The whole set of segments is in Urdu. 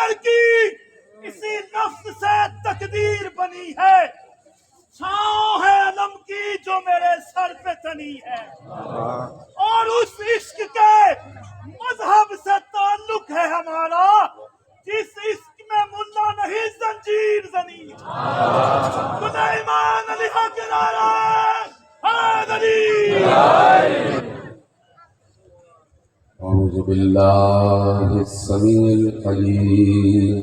پیغمبر کی اسی لفظ سے تقدیر بنی ہے، چھاؤں ہے علم کی جو میرے سر پہ تنی ہے، اور اس عشق کے مذہب سے تعلق ہے ہمارا جس عشق میں ملا نہیں زنجیر زنی۔ سلیمان علی حق نعرہ حیدری۔ أعوذ بالله السميع العليم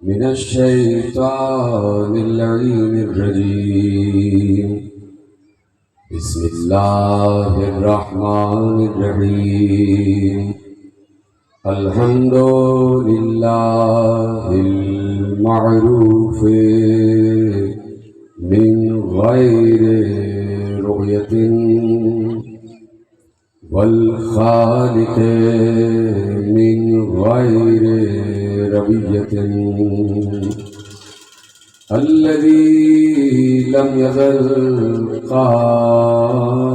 من الشيطان اللعين الرجيم بسم الله الرحمن الرحيم الحمد لله المعروف من غير رؤية والخالق من غير ربية الذي لم يزل قائما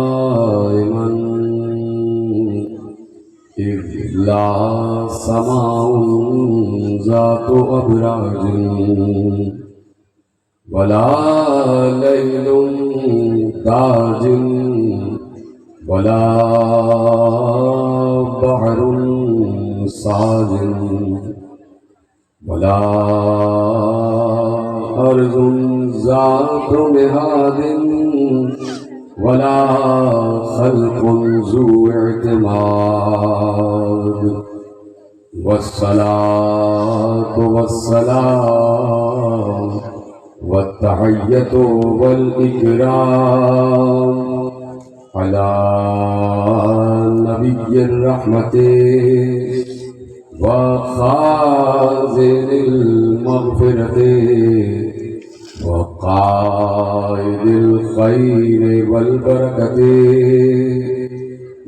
دائما إذ لا سماء ذات أبراج ولا ليل داج ولا بحر ساج ولا أرض ذات مهاد ولا خلق ذو اعتماد والصلاة والسلام والتحية والإكرام على نبي الرحمة وخازن المغفرة وقائد الخير والبركة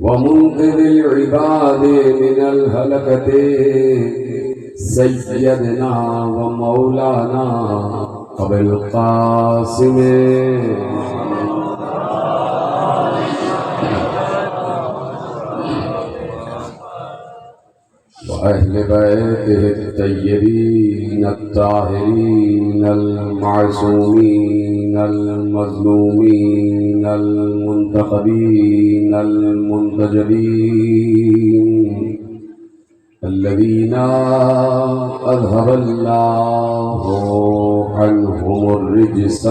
ومنقذ العباد من الهلكة سيدنا ومولانا أبو القاسم وأهل بيته الطيبين الطاهرين المعصومين المظلومين المنتخبين المنتجبين الذين أذهب الله عنهم الرجس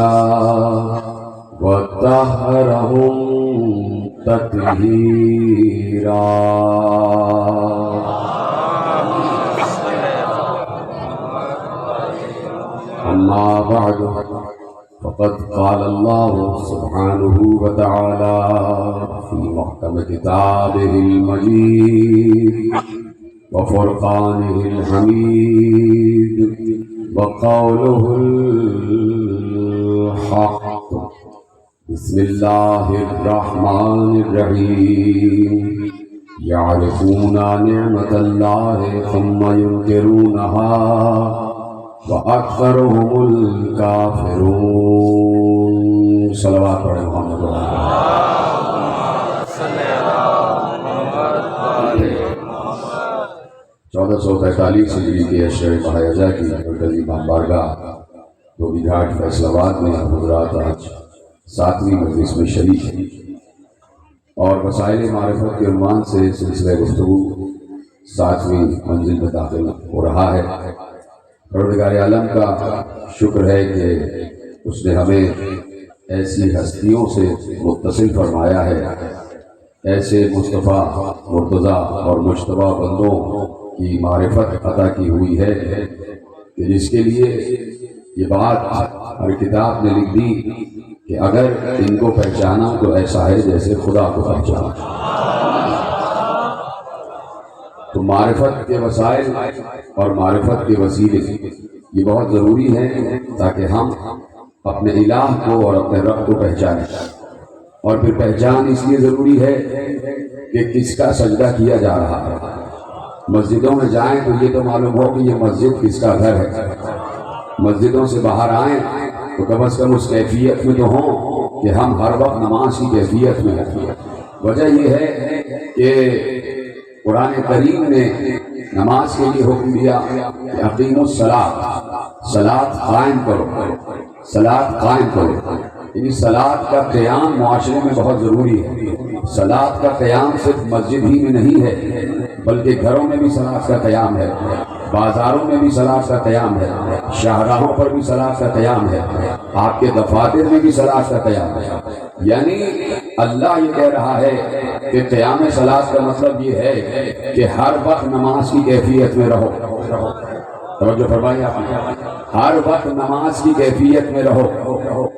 وطهرهم تطهيرا أما بعد فقد قال الله سبحانه وتعالى في محكم كتابه المجيد وفرقانه الحميد وقوله الحق بسم الله الرحمن الرحيم يعرفون نعمة الله ثم ينكرونها وأكثرهم الكافرون صلوات پڑھیں محمد چودہ سو 43 ہجری کے اشرِ مہاجہ کی مرکزی امام بارگاہ دھوبی گھاٹ فیصل آباد میں حضرات آج 7ویں مجلس میں شریک ہیں اور وسائل معرفت کے عنوان سے سلسلہ گفتگو 7ویں منزل میں داخل ہو رہا ہے۔ پروردگار عالم کا شکر ہے کہ اس نے ہمیں ایسی ہستیوں سے متصل فرمایا ہے، ایسے مصطفیٰ مرتضیٰ اور مجتبیٰ بندوں کی معرفت عطا کی ہوئی ہے کہ جس کے لیے یہ بات ہر کتاب نے لکھ دی کہ اگر ان کو پہچانا تو ایسا ہے جیسے خدا کو پہچانا۔ تو معرفت کے وسائل اور معرفت کے وسیلے یہ بہت ضروری ہیں تاکہ ہم اپنے الہ کو اور اپنے رب کو پہچانیں۔ اور پھر پہچان اس لیے ضروری ہے کہ کس کا سجدہ کیا جا رہا ہے۔ مسجدوں میں جائیں تو یہ تو معلوم ہو کہ یہ مسجد کس کا گھر ہے۔ مسجدوں سے باہر آئیں تو کم از کم اس کیفیت میں تو ہوں کہ ہم ہر وقت نماز کی کیفیت میں ہیں۔ وجہ یہ ہے کہ قرآن کریم نے نماز کے لیے حکم دیا کہ اقیموا الصلاۃ، صلاۃ قائم کرو، صلاۃ قائم کرو۔ یعنی صلاۃ کا قیام معاشرے میں بہت ضروری ہے۔ صلاۃ کا قیام صرف مسجد ہی میں نہیں ہے، بلکہ گھروں میں بھی صلاۃ کا قیام ہے، بازاروں میں بھی صلاۃ کا قیام ہے، شاہراہوں پر بھی صلاۃ کا قیام ہے، آپ کے دفاتر میں بھی صلاۃ کا قیام ہے۔ یعنی اللہ یہ کہہ رہا ہے کہ قیام صلاۃ کا مطلب یہ ہے کہ ہر وقت نماز کی کیفیت میں رہو۔ توجہ فرمائیے آپ نے، ہر وقت نماز کی کیفیت میں رہو۔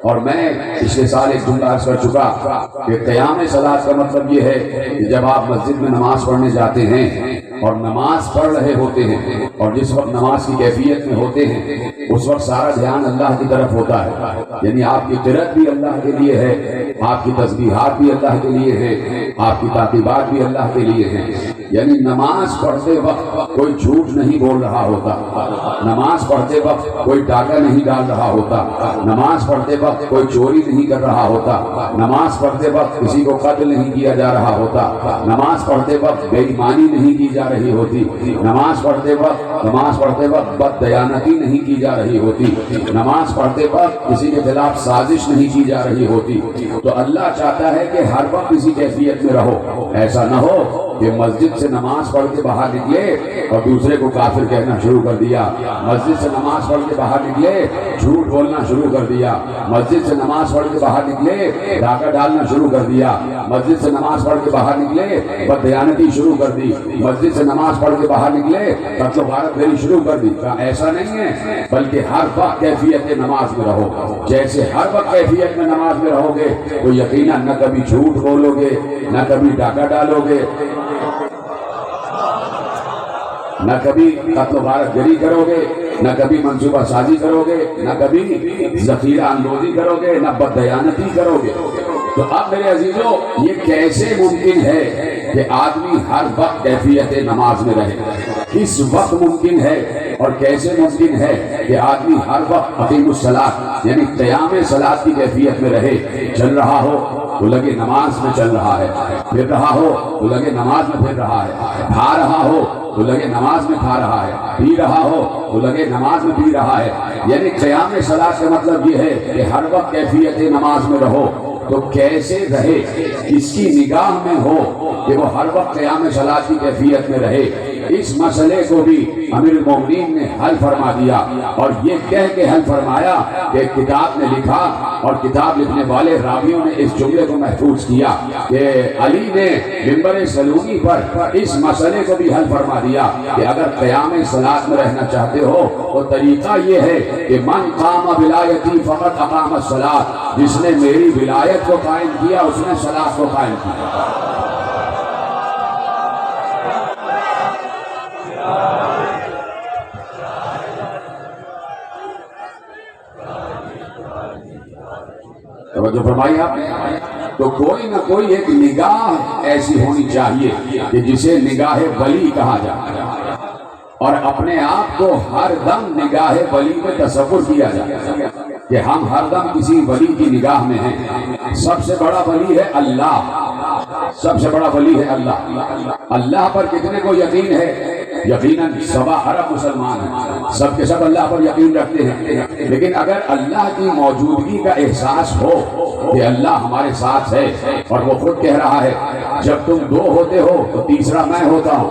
اور میں پچھلے سال ایک جملہ عرض کر چکا کہ قیام صلاۃ کا مطلب یہ ہے کہ جب آپ مسجد میں نماز پڑھنے جاتے ہیں اور نماز پڑھ رہے ہوتے ہیں اور جس وقت نماز کی کیفیت میں ہوتے ہیں اس وقت سارا دھیان اللہ کی طرف ہوتا ہے۔ یعنی آپ کی قرأت بھی اللہ کے لیے ہے، آپ کی تسبیحات بھی اللہ کے لیے ہے، آپ کی تعقیبات بھی اللہ کے لیے ہیں۔ یعنی نماز پڑھتے وقت کوئی جھوٹ نہیں بول رہا ہوتا، نماز پڑھتے وقت کوئی ڈاکہ نہیں ڈال رہا ہوتا، نماز پڑھتے وقت کوئی چوری نہیں کر رہا ہوتا، نماز پڑھتے وقت کسی کو قتل نہیں کیا جا رہا ہوتا، نماز پڑھتے وقت بے ایمانی نہیں کی جا رہی ہوتی، نماز پڑھتے وقت بد دیانتی نہیں کی جا رہی ہوتی، نماز پڑھتے وقت کسی کے خلاف سازش نہیں کی جا رہی ہوتی۔ تو اللہ چاہتا ہے کہ ہر وقت اسی کیفیت میں رہو۔ ایسا نہ ہو کہ مسجد سے نماز پڑھ کے باہر نکلے اور دوسرے کو کافر کہنا شروع کر دیا، مسجد سے نماز پڑھ کے باہر نکلے جھوٹ بولنا شروع کر دیا، مسجد سے نماز پڑھ کے باہر نکلے ڈاکہ ڈالنا شروع کر دیا، مسجد سے نماز پڑھ کے باہر نکلے بددیانتی شروع کر دی، مسجد سے نماز پڑھ کے باہر نکلے قتل و غارت گری شروع کر دی۔ ایسا نہیں ہے، بلکہ ہر وقت کیفیت نماز میں رہو۔ جیسے ہر وقت کیفیت میں نماز میں رہو گے تو یقیناً نہ کبھی جھوٹ بولو گے، نہ کبھی ڈاکہ ڈالو گے، نہ کبھی قتل و غارت گری کرو گے، نہ کبھی منصوبہ سازی کرو گے، نہ کبھی ذخیرہ اندوزی کرو گے، نہ بددیانتی کرو گے۔ تو اب میرے عزیزو، یہ کیسے ممکن ہے کہ آدمی ہر وقت کیفیت نماز میں رہے؟ کس وقت ممکن ہے اور کیسے ممکن ہے کہ آدمی ہر وقت اقیم الصلاۃ یعنی قیام صلاۃ کی کیفیت میں رہے؟ چل رہا ہو تو لگے نماز میں چل رہا ہے، پھر رہا ہو تو لگے نماز میں پھر رہا ہے، کھا رہا ہو تو لگے نماز میں کھا رہا ہے، پی رہا ہو تو لگے نماز میں پی رہا ہے۔ یعنی قیام صلاۃ کا مطلب یہ ہے کہ ہر وقت کیفیت نماز میں رہو۔ تو کیسے رہے؟ اس کی نگاہ میں ہو کہ وہ ہر وقت قیام صلاۃ کی کیفیت میں رہے۔ اس مسئلے کو بھی امیر المومنین نے حل فرما دیا، اور یہ کہہ کے حل فرمایا کہ کتاب نے لکھا اور کتاب لکھنے والے راویوں نے اس جملے کو محفوظ کیا کہ علی نے منبر سلونی پر اس مسئلے کو بھی حل فرما دیا کہ اگر قیام صلاۃ میں رہنا چاہتے ہو تو طریقہ یہ ہے کہ من قام ولایتی فقط اقام الصلاۃ، جس نے میری ولایت کو قائم کیا اس نے صلاۃ کو قائم کیا۔ توجہ فرمائی آپ نے؟ تو کوئی نہ کوئی ایک نگاہ ایسی ہونی چاہیے کہ جسے نگاہ ولی کہا جائے، اور اپنے آپ کو ہر دم نگاہ ولی میں تصور کیا جائے کہ ہم ہر دم کسی ولی کی نگاہ میں ہیں۔ سب سے بڑا ولی ہے اللہ، سب سے بڑا ولی ہے اللہ۔ اللہ پر کتنے کو یقین ہے؟ یقیناً 7 ارب مسلمان ہیں، سب کے سب اللہ پر یقین رکھتے ہیں، لیکن اگر اللہ کی موجودگی کا احساس ہو کہ اللہ ہمارے ساتھ ہے، اور وہ خود کہہ رہا ہے جب تم 2 ہوتے ہو تو تیسرا میں ہوتا ہوں،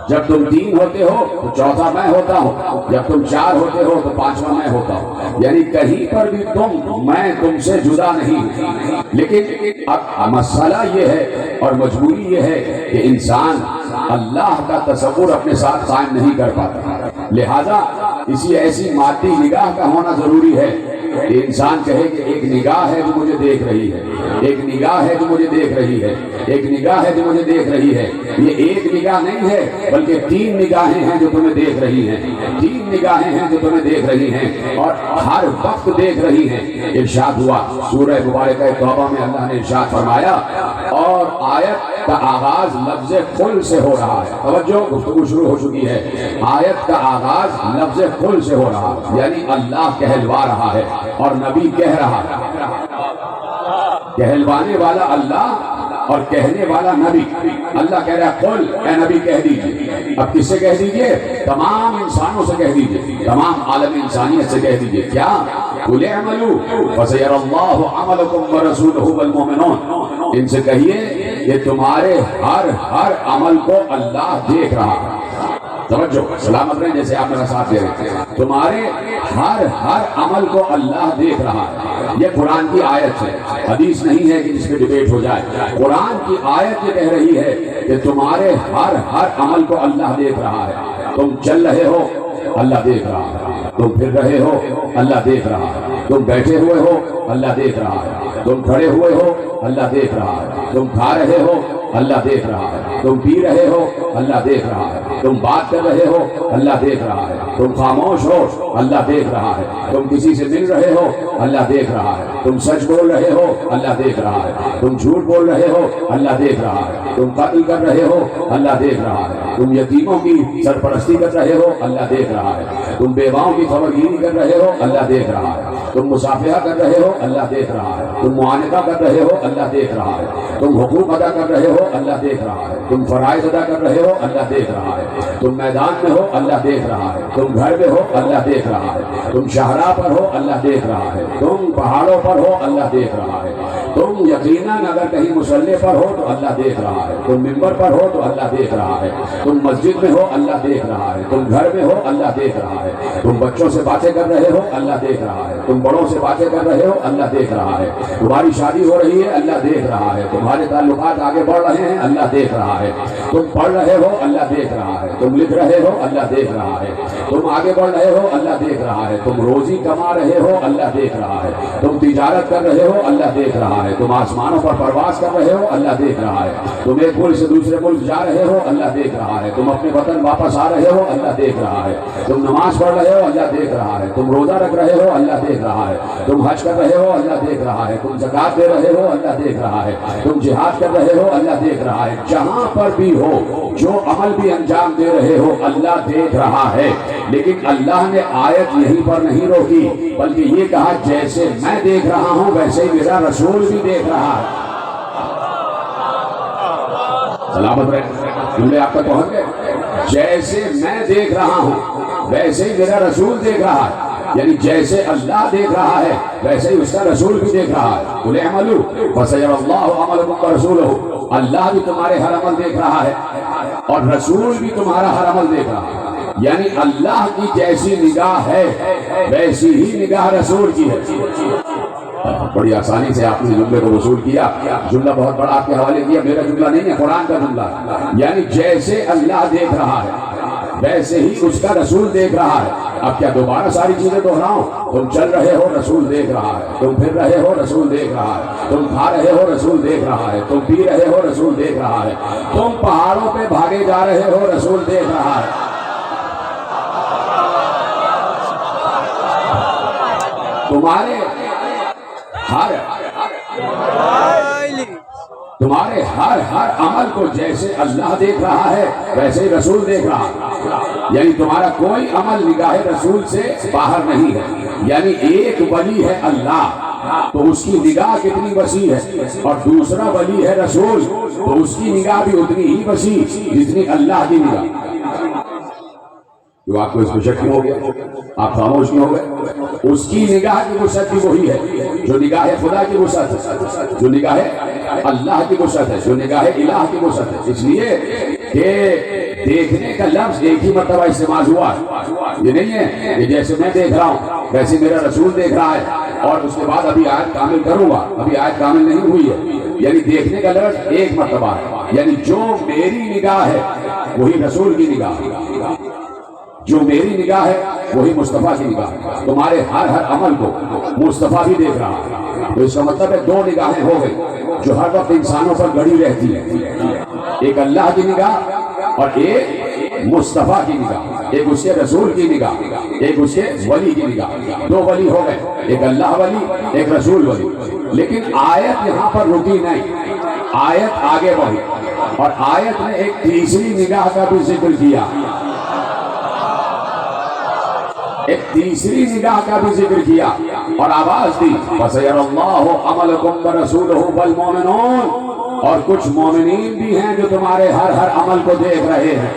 جب تم 3 ہوتے ہو تو چوتھا میں ہوتا ہوں، جب تم 4 ہوتے ہو تو 5واں میں ہوتا ہوں۔ یعنی کہیں پر بھی میں تم سے جدا نہیں۔ لیکن اب مسئلہ یہ ہے اور مجبوری یہ ہے کہ انسان اللہ کا تصور اپنے ساتھ قائم نہیں کر پاتا، لہذا کسی ایسی مادی نگاہ کا ہونا ضروری ہے کہ انسان کہے کہ ایک نگاہ ہے جو مجھے دیکھ رہی ہے، ایک نگاہ ہے جو مجھے دیکھ رہی ہے، ایک نگاہ ہے جو مجھے دیکھ رہی ہے۔ یہ ایک نگاہ نہیں ہے بلکہ 3 نگاہیں ہیں جو تمہیں دیکھ رہی ہیں، 3 نگاہیں ہیں جو تمہیں دیکھ رہی ہیں اور ہر وقت دیکھ رہی ہیں۔ ارشاد ہوا سورہ مبارکہ توبہ میں، اللہ نے ارشاد فرمایا، اور آیت کا آغاز لفظ قل سے ہو رہا ہے۔ توجہ، گفتگو شروع ہو چکی ہے۔ آیت کا آغاز لفظ قل سے ہو رہا ہے، یعنی اللہ کہلوا رہا ہے اور نبی کہہ رہا ہے۔ کہلوانے والا اللہ اور کہنے والا نبی. اللہ کہہ رہا ہے قل، اے نبی کہہ دیجئے. اب کس سے کہہ دیجئے؟ تمام انسانوں سے کہہ دیجئے، تمام عالم انسانیت سے کہہ دیجئے. کیا؟ قل اعملوا فسيرى الله عملكم ورسوله والمؤمنون. ان سے کہیے کہ تمہارے ہر عمل کو اللہ دیکھ رہا ہے. توجہ، سلامت رہیں جیسے آپ میرا ساتھ دے رہے ہیں. تمہارے ہر عمل کو اللہ دیکھ رہا ہے. یہ قرآن کی آیت ہے، حدیث نہیں ہے کہ جس پہ ڈیبیٹ ہو جائے. قرآن کی آیت یہ کہہ رہی ہے کہ تمہارے ہر عمل کو اللہ دیکھ رہا ہے. تم چل رہے ہو اللہ دیکھ رہا ہے، تم پھر رہے ہو اللہ دیکھ رہا ہے، تم بیٹھے ہوئے ہو اللہ دیکھ رہا ہے، تم کھڑے ہوئے ہو اللہ دیکھ رہا ہے، تم کھا رہے ہو اللہ دیکھ رہا ہے، تم پی رہے ہو اللہ دیکھ رہا ہے، تم بات کر رہے ہو اللہ دیکھ رہا ہے، تم خاموش ہو اللہ دیکھ رہا ہے، تم کسی سے مل رہے ہو اللہ دیکھ رہا ہے، تم سچ بول رہے ہو اللہ دیکھ رہا ہے، تم جھوٹ بول رہے ہو اللہ دیکھ رہا ہے، تم قتل کر رہے ہو اللہ دیکھ رہا ہے، تم یتیموں کی سرپرستی کر رہے ہو اللہ دیکھ رہا ہے، تم بیواؤں کی خبرگیری کر رہے ہو اللہ دیکھ رہا ہے، تم مصافحہ کر رہے ہو اللہ دیکھ رہا ہے، تم معانقہ کر رہے ہو اللہ دیکھ رہا ہے، تم حقوق ادا کر رہے ہو اللہ دیکھ رہا ہے، تم فرائض ادا کر رہے ہو اللہ دیکھ رہا ہے، تم میدان میں ہو اللہ دیکھ رہا ہے، تم گھر میں ہو اللہ دیکھ رہا ہے، تم شاہراہ پر ہو اللہ دیکھ رہا ہے، تم پہاڑوں پر ہو اللہ دیکھ رہا ہے، تم یقیناً اگر کہیں مصلی پر ہو تو اللہ دیکھ رہا ہے، تم ممبر پر ہو تو اللہ دیکھ رہا ہے، تم مسجد میں ہو اللہ دیکھ رہا ہے، تم گھر میں ہو اللہ دیکھ رہا ہے، تم بچوں سے باتیں کر رہے ہو اللہ دیکھ رہا ہے، تم بڑوں سے باتیں کر رہے ہو اللہ دیکھ رہا ہے، تمہاری شادی ہو رہی ہے اللہ دیکھ رہا ہے، تمہارے تعلقات آگے بڑھ رہے ہیں اللہ دیکھ رہا ہے، تم پڑھ رہے ہو اللہ دیکھ رہا ہے، تم لکھ رہے ہو اللہ دیکھ رہا ہے، تم آگے بڑھ رہے ہو اللہ دیکھ رہا ہے، تم روزی کما رہے ہو اللہ دیکھ رہا ہے، تم تجارت کر رہے ہو اللہ دیکھ رہا ہے، تم آسمانوں پر پرواز کر رہے ہو اللہ دیکھ رہا ہے، تم ایک ملک سے دوسرے ملک جا رہے ہو اللہ دیکھ رہا ہے، تم اپنے وطن واپس آ رہے ہو اللہ دیکھ رہا ہے، تم نماز پڑھ رہے ہو اللہ دیکھ رہا ہے، تم روزہ رکھ رہے ہو اللہ دیکھ رہا ہے، تم حج کر رہے ہو اللہ دیکھ رہا ہے، تم زکات دے رہے ہو اللہ دیکھ رہا ہے، تم جہاد کر رہے ہو اللہ دیکھ رہا ہے، جہاں پر بھی ہو جو عمل بھی انجام دے رہے ہو اللہ دیکھ رہا ہے. لیکن اللہ نے آیت یہیں پر نہیں روکی بلکہ یہ کہا جیسے میں دیکھ رہا ہوں ویسے ہی میرا رسول بھی دیکھ رہا ہے. سلامت رہے، جملے آپ تک پہنچ گئے. جیسے میں دیکھ رہا ہوں ویسے ہی میرا رسول دیکھ رہا ہے، یعنی جیسے اللہ دیکھ رہا ہے ویسے ہی اس کا رسول بھی دیکھ رہا ہے. قل اعملوا فسيرى الله عملكم ورسوله. اللہ بھی تمہارے ہر عمل دیکھ رہا ہے اور رسول بھی تمہارا ہر عمل دیکھ رہا ہے. یعنی اللہ کی جیسی نگاہ ہے ویسی ہی نگاہ رسول کی ہے. بڑی آسانی سے آپ نے جملے کو وصول کیا. جملہ بہت بڑا آپ کے حوالے کیا، میرا جملہ نہیں ہے، قرآن کا جملہ. یعنی جیسے اللہ دیکھ رہا ہے ویسے ہی اس کا رسول دیکھ رہا ہے. اب کیا دوبارہ ساری چیزیں دہراؤں؟ تم چل رہے ہو رسول دیکھ رہا ہے، تم پھر رہے ہو رسول دیکھ رہا ہے، تم کھا رہے ہو رسول دیکھ رہا ہے، تم پی رہے ہو رسول دیکھ رہا ہے، تم پہاڑوں پہ بھاگے جا رہے ہو رسول دیکھ رہا ہے. تمہارے ہر عمل کو جیسے اللہ دیکھ رہا ہے ویسے ہی رسول دیکھ رہا ہے. یعنی تمہارا کوئی عمل نگاہ رسول سے باہر نہیں ہے. یعنی ایک ولی ہے اللہ تو اس کی نگاہ کتنی وسیع ہے، اور دوسرا ولی ہے رسول تو اس کی نگاہ بھی اتنی ہی وسیع جتنی اللہ کی نگاہ. جو آپ کو اس میں شک کیوں ہو گیا؟ آپ خاموش کیوں ہو گئے؟ اس کی نگاہ کی وسعت بھی وہی ہے جو نگاہ خدا کی وسعت ہے، جو نگاہ اللہ کی وسعت ہے، جو نگاہ الہ کی وسعت ہے. اس لیے کہ دیکھنے کا لفظ ایک ہی مرتبہ استعمال ہوا. یہ نہیں ہے کہ جیسے میں دیکھ رہا ہوں ویسے میرا رسول دیکھ رہا ہے اور اس کے بعد ابھی آیت کامل کروں گا. ابھی آیت کامل نہیں ہوئی ہے. یعنی دیکھنے کا لفظ ایک مرتبہ ہے. یعنی جو میری نگاہ ہے وہی رسول کی نگاہ ہے، جو میری نگاہ ہے وہی مصطفیٰ کی نگاہ ہے. تمہارے ہر عمل کو مصطفیٰ بھی دیکھ رہا ہے. تو اس کا مطلب ہے دو نگاہیں ہو گئی جو ہر وقت انسانوں پر گڑی رہتی ہے. ایک اللہ کی نگاہ اور ایک مصطفیٰ کی نگاہ، ایک اس کے رسول کی نگاہ، ایک اس کے ولی کی نگاہ. دو ولی ہو گئے، ایک اللہ ولی ایک رسول ولی. لیکن آیت یہاں پر رکی نہیں، آیت آگے بڑھی اور آیت نے ایک تیسری نگاہ کا بھی ذکر کیا. ایک تیسری نگاہ کا بھی ذکر کیا اور آواز دی فَسَيَرَى اللَّهُ عَمَلَكُمْ وَرَسُولُهُ وَالْمُؤْمِنُونَ. اور کچھ مومنین بھی ہیں جو تمہارے ہر عمل کو دیکھ رہے ہیں.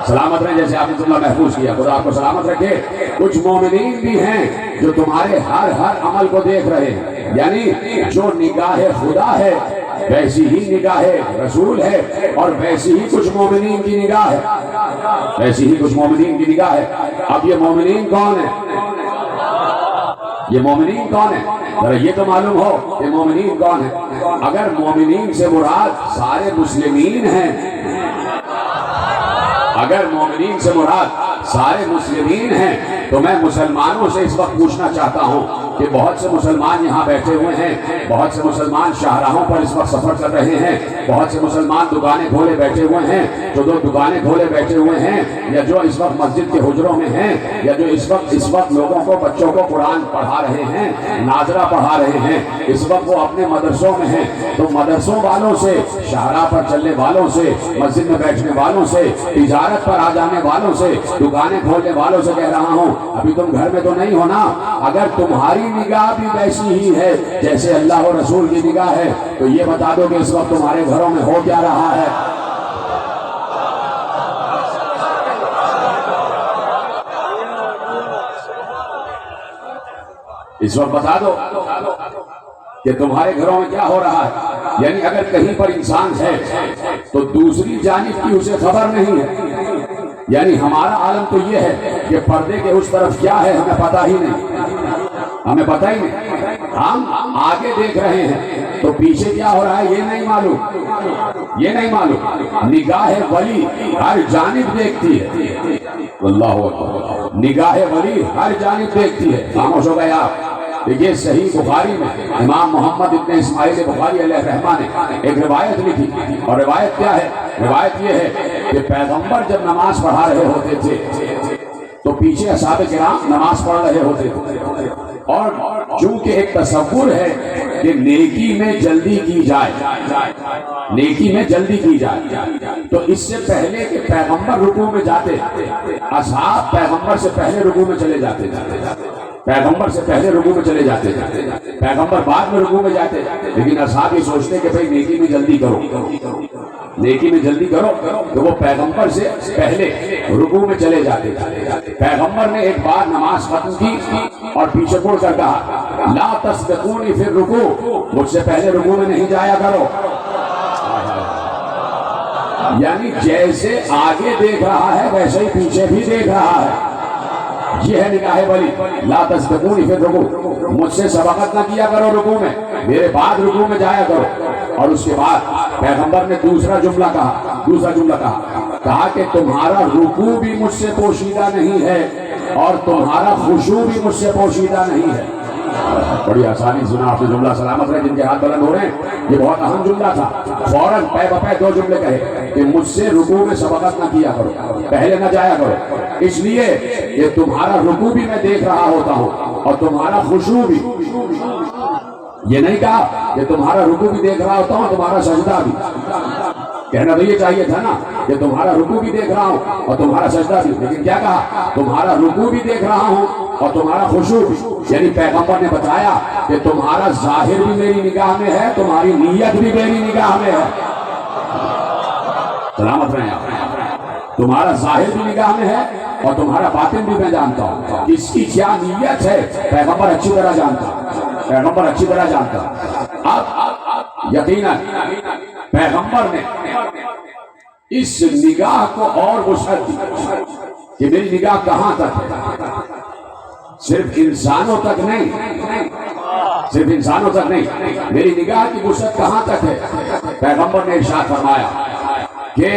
سلامت رہیں جیسے آپ نے اللہ محفوظ کیا، خدا آپ کو سلامت رکھے. کچھ مومنین بھی ہیں جو تمہارے ہر عمل کو دیکھ رہے ہیں. یعنی جو نگاہ خدا ہے ویسی ہی نگاہ رسول ہے، اور ویسی ہی کچھ مومنین کی نگاہ ہے، ویسی ہی کچھ مومنین کی نگاہ ہے. اب یہ مومنین کون ہیں؟ یہ مومنین کون ہیں؟ ذرا یہ تو معلوم ہو کہ مومنین کون ہیں. اگر مومنین سے مراد سارے مسلمین ہیں، اگر مومنین سے مراد سارے مسلمین ہیں، تو میں مسلمانوں سے اس وقت پوچھنا چاہتا ہوں کہ بہت سے مسلمان یہاں بیٹھے ہوئے ہیں، بہت سے مسلمان شاہراہوں پر اس وقت سفر کر رہے ہیں، بہت سے مسلمان دکانیں کھولے بیٹھے ہوئے ہیں، جو دکانیں کھولے بیٹھے ہوئے ہیں، یا جو اس وقت مسجد کے حجروں میں ہیں، یا جو اس وقت لوگوں کو، بچوں کو قرآن پڑھا رہے ہیں، ناظرہ پڑھا رہے ہیں، اس وقت وہ اپنے مدرسوں میں ہیں. تو مدرسوں والوں سے، شاہراہ پر چلنے والوں سے، مسجد میں بیٹھنے والوں سے، تجارت پر آ جانے والوں سے، دکانیں کھولنے والوں سے کہہ رہا ہوں، ابھی تم گھر میں تو نہیں ہونا. اگر تمہاری نگاہ بھی ویسی ہی ہے جیسے اللہ و رسول کی نگاہ ہے، تو یہ بتا دو کہ اس وقت تمہارے گھروں میں ہو کیا رہا ہے. اس وقت بتا دو کہ تمہارے گھروں میں کیا ہو رہا ہے. یعنی اگر کہیں پر انسان ہے تو دوسری جانب کی اسے خبر نہیں ہے. یعنی ہمارا عالم تو یہ ہے کہ پردے کے اس طرف کیا ہے ہمیں پتہ ہی نہیں، ہمیں پتہ ہی نہیں. ہم آگے دیکھ رہے ہیں تو پیچھے کیا ہو رہا ہے یہ نہیں معلوم، یہ نہیں معلوم. نگاہ ولی ہر جانب دیکھتی ہے. اللہ اکبر. نگاہ ولی ہر جانب دیکھتی ہے. خاموش ہو گئے آپ. دیکھیے صحیح بخاری میں امام محمد ابن اسماعیل بخاری علیہ الرحمہ نے ایک روایت لکھی، اور روایت کیا ہے؟ روایت یہ ہے کہ پیغمبر جب نماز پڑھا رہے ہوتے تھے تو پیچھے اصحاب کرام نماز پڑھ رہے ہوتے تھے، اور چونکہ ایک تصور ہے کہ نیکی میں جلدی کی جائے، نیکی میں جلدی کی جائے، تو اس سے پہلے کہ پیغمبر رکوع میں جاتے، اصحاب پیغمبر سے پہلے رکوع میں چلے جاتے، پیغمبر سے پہلے رکوع میں چلے جاتے، پیغمبر بعد میں رکوع میں جاتے. لیکن اصحاب یہ سوچتے کہ بھئی نیکی میں جلدی کرو، نیکی میں جلدی کرو، تو وہ پیغمبر سے پہلے رکوع میں چلے جاتے. پیغمبر نے ایک بار نماز ختم کی اور پیچھے مڑ کر کہا لا تسبقونی فی الرکوع، مجھ سے پہلے رکوع میں نہیں جایا کرو. یعنی جیسے آگے دیکھ رہا ہے ویسے ہی پیچھے بھی دیکھ رہا ہے. یہ ہے نگاہ ولی. لا تسبقونی فی الرکوع، مجھ سے سبقت نہ کیا کرو رکوع میں، میرے بعد رکوع میں جایا کرو. اور اس کے بعد پیغمبر نے دوسرا جملہ کہا کہ تمہارا رکوع بھی مجھ سے پوشیدہ نہیں ہے اور تمہارا خشوع بھی مجھ سے پوشیدہ نہیں ہے. بڑی آسانی سنا آپ نے جملہ. سلامت رہے جن کے ہاتھ بلند ہو رہے ہیں. یہ بہت اہم جملہ تھا. فوراً پے بپے دو جملے کہے کہ مجھ سے رکوع میں سبقت نہ کیا کرو، پہلے نہ جایا کرو، اس لیے کہ تمہارا رکوع بھی میں دیکھ رہا ہوتا ہوں اور تمہارا خشوع بھی. یہ نہیں کہا کہ تمہارا رکوع بھی دیکھ رہا ہوتا ہوں تمہارا سجدہ بھی. کہنا تو یہ چاہیے تھا نا کہ تمہارا رکوع بھی دیکھ رہا ہوں اور تمہارا سجدہ بھی. لیکن کیا کہا؟ تمہارا رکوع بھی دیکھ رہا ہوں اور تمہارا خشوع بھی. یعنی پیغمبر نے بتایا کہ تمہارا ظاہر بھی میری نگاہ میں ہے، تمہاری نیت بھی میری نگاہ میں ہے. سلامت رہیں آپ. تمہارا ظاہر بھی نگاہ میں ہے اور تمہارا باطن بھی میں جانتا ہوں. کس کی کیا نیت ہے پیغمبر اچھی طرح جانتا، پیغمبر اچھی طرح جانتا. اب یقیناً پیغمبر نے اس نگاہ کو اور وسعت دی کہ میری نگاہ کہاں تک ہے. صرف انسانوں تک نہیں، صرف انسانوں تک نہیں، میری نگاہ کی وسعت کہاں تک ہے. پیغمبر نے ارشاد فرمایا کہ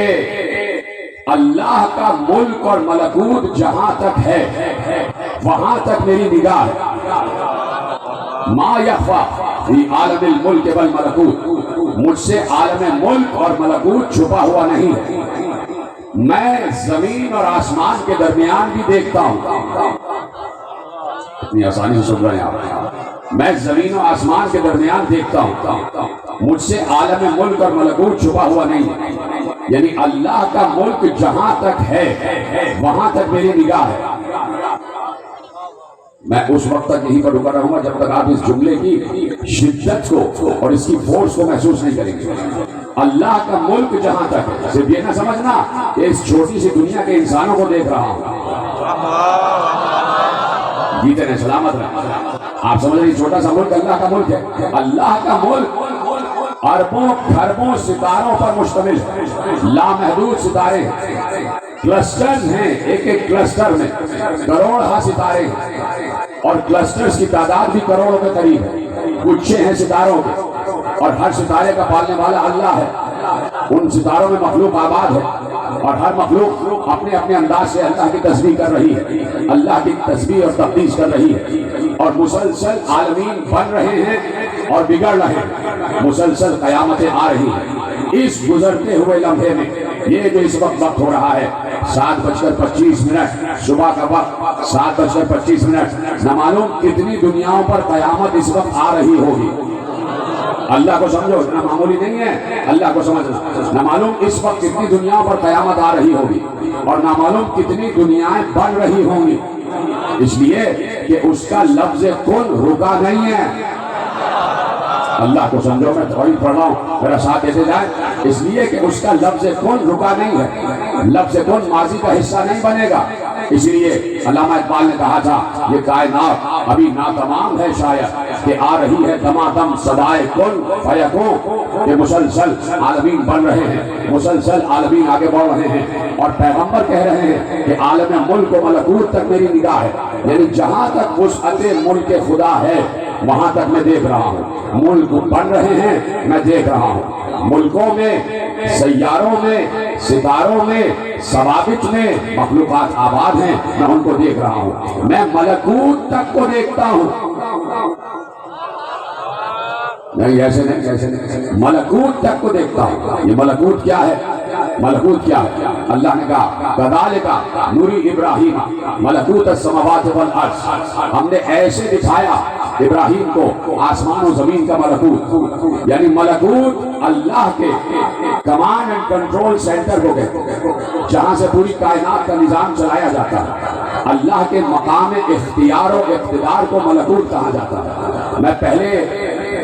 اللہ کا ملک اور ملکوت جہاں تک ہے وہاں تک میری نگاہ ہے. ما یخفی فی عالم الملک والملکوت، مجھ سے عالم ملک اور ملکوت چھپا ہوا نہیں ہے. میں زمین اور آسمان کے درمیان بھی دیکھتا ہوں. اتنی آسانی سے سن رہے ہیں آپ. میں زمین و آسمان کے درمیان دیکھتا ہوں. مجھ سے عالم ملک اور ملکوت چھپا ہوا نہیں ہے. یعنی اللہ کا ملک جہاں تک ہے وہاں تک میری نگاہ ہے. میں اس وقت تک یہیں پر رکا رہوں گا جب تک آپ اس جملے کی شدت کو اور اس کی فورس کو محسوس نہیں کریں گے. اللہ کا ملک جہاں تک ہے، صرف یہ نہ سمجھنا کہ اس چھوٹی سی دنیا کے انسانوں کو دیکھ رہا ہوں. جیتے رہے، سلامت رہے. آپ سمجھ رہے چھوٹا سا ملک اللہ کا ملک ہے. اللہ کا ملک اربوں کھربوں ستاروں پر مشتمل ہے. لامحدود ستارے ہیں، کلسٹرز ہیں، ایک ایک کلسٹر میں کروڑ ستارے ہیں، اور کلسٹرز کی تعداد بھی کروڑوں کے قریب ہے. گچھے ہیں ستاروں کے، اور ہر ستارے کا پالنے والا اللہ ہے. ان ستاروں میں مخلوق آباد ہے، اور ہر مخلوق اپنے اپنے انداز سے اللہ کی تسبیح کر رہی ہے، اللہ کی تسبیح اور تقدیس کر رہی ہے. اور مسلسل عالمین بن رہے ہیں اور بگڑ رہے ہیں، مسلسل قیامتیں آ رہی ہیں. اس گزرتے ہوئے لمحے میں یہ جو اس وقت ہو رہا ہے 7:25 صبح کا وقت، 7:25. نہ معلوم کتنی دنیاؤں پر قیامت اس وقت آ رہی ہوگی. اللہ کو سمجھو، اتنا معمولی نہیں ہے. اللہ کو سمجھنا. نہ معلوم اس وقت کتنی دنیاؤں پر قیامت آ رہی ہوگی، اور نہ معلوم کتنی دنیایں بن رہی ہوں گی. اس لیے کہ اس کا لفظ کن رکا نہیں ہے. اللہ کو سمجھو، میں تھوڑی پڑھ رہا ہوں، میرا ساتھ دیتے جائیں. اس لیے کہ اس کا لفظ کن رکا نہیں ہے. لفظ کن ماضی کا حصہ نہیں بنے گا. اس لیے علامہ اقبال نے کہا تھا یہ کائنات ابھی ناتمام ہے شاید کہ آ رہی ہے دمادم صدائے کن فیکون، کہ مسلسل عالمین بن رہے ہیں، مسلسل عالمین آگے بڑھ رہے ہیں. اور پیغمبر کہہ رہے ہیں کہ عالم ملک و ملکوت تک میری نگاہ ہے. یعنی جہاں تک وسعت ملک خدا ہے وہاں تک میں دیکھ رہا ہوں. ملک بن رہے ہیں، میں دیکھ رہا ہوں. ملکوں میں، سیاروں میں، ستاروں میں، ثوابت میں مخلوقات آباد ہیں، میں ان کو دیکھ رہا ہوں. میں ملکوت تک کو دیکھتا ہوں. نہیں ایسے نہیں، ملکوت تک کو دیکھتا ہوں. یہ ملکوت کیا ہے؟ ملکوت کیا ہے؟ اللہ نے کہا کذالک نوری ابراہیم ملکوت السماوات والارض. ہم نے ایسے دکھایا ابراہیم کو آسمان و زمین کا ملکوت. یعنی ملکوت اللہ کے کمانڈ اینڈ کنٹرول سینٹر کو کہتے ہیں، جہاں سے پوری کائنات کا نظام چلایا جاتا ہے. اللہ کے مقام اختیار و اقتدار کو ملکوت کہا جاتا ہے. میں پہلے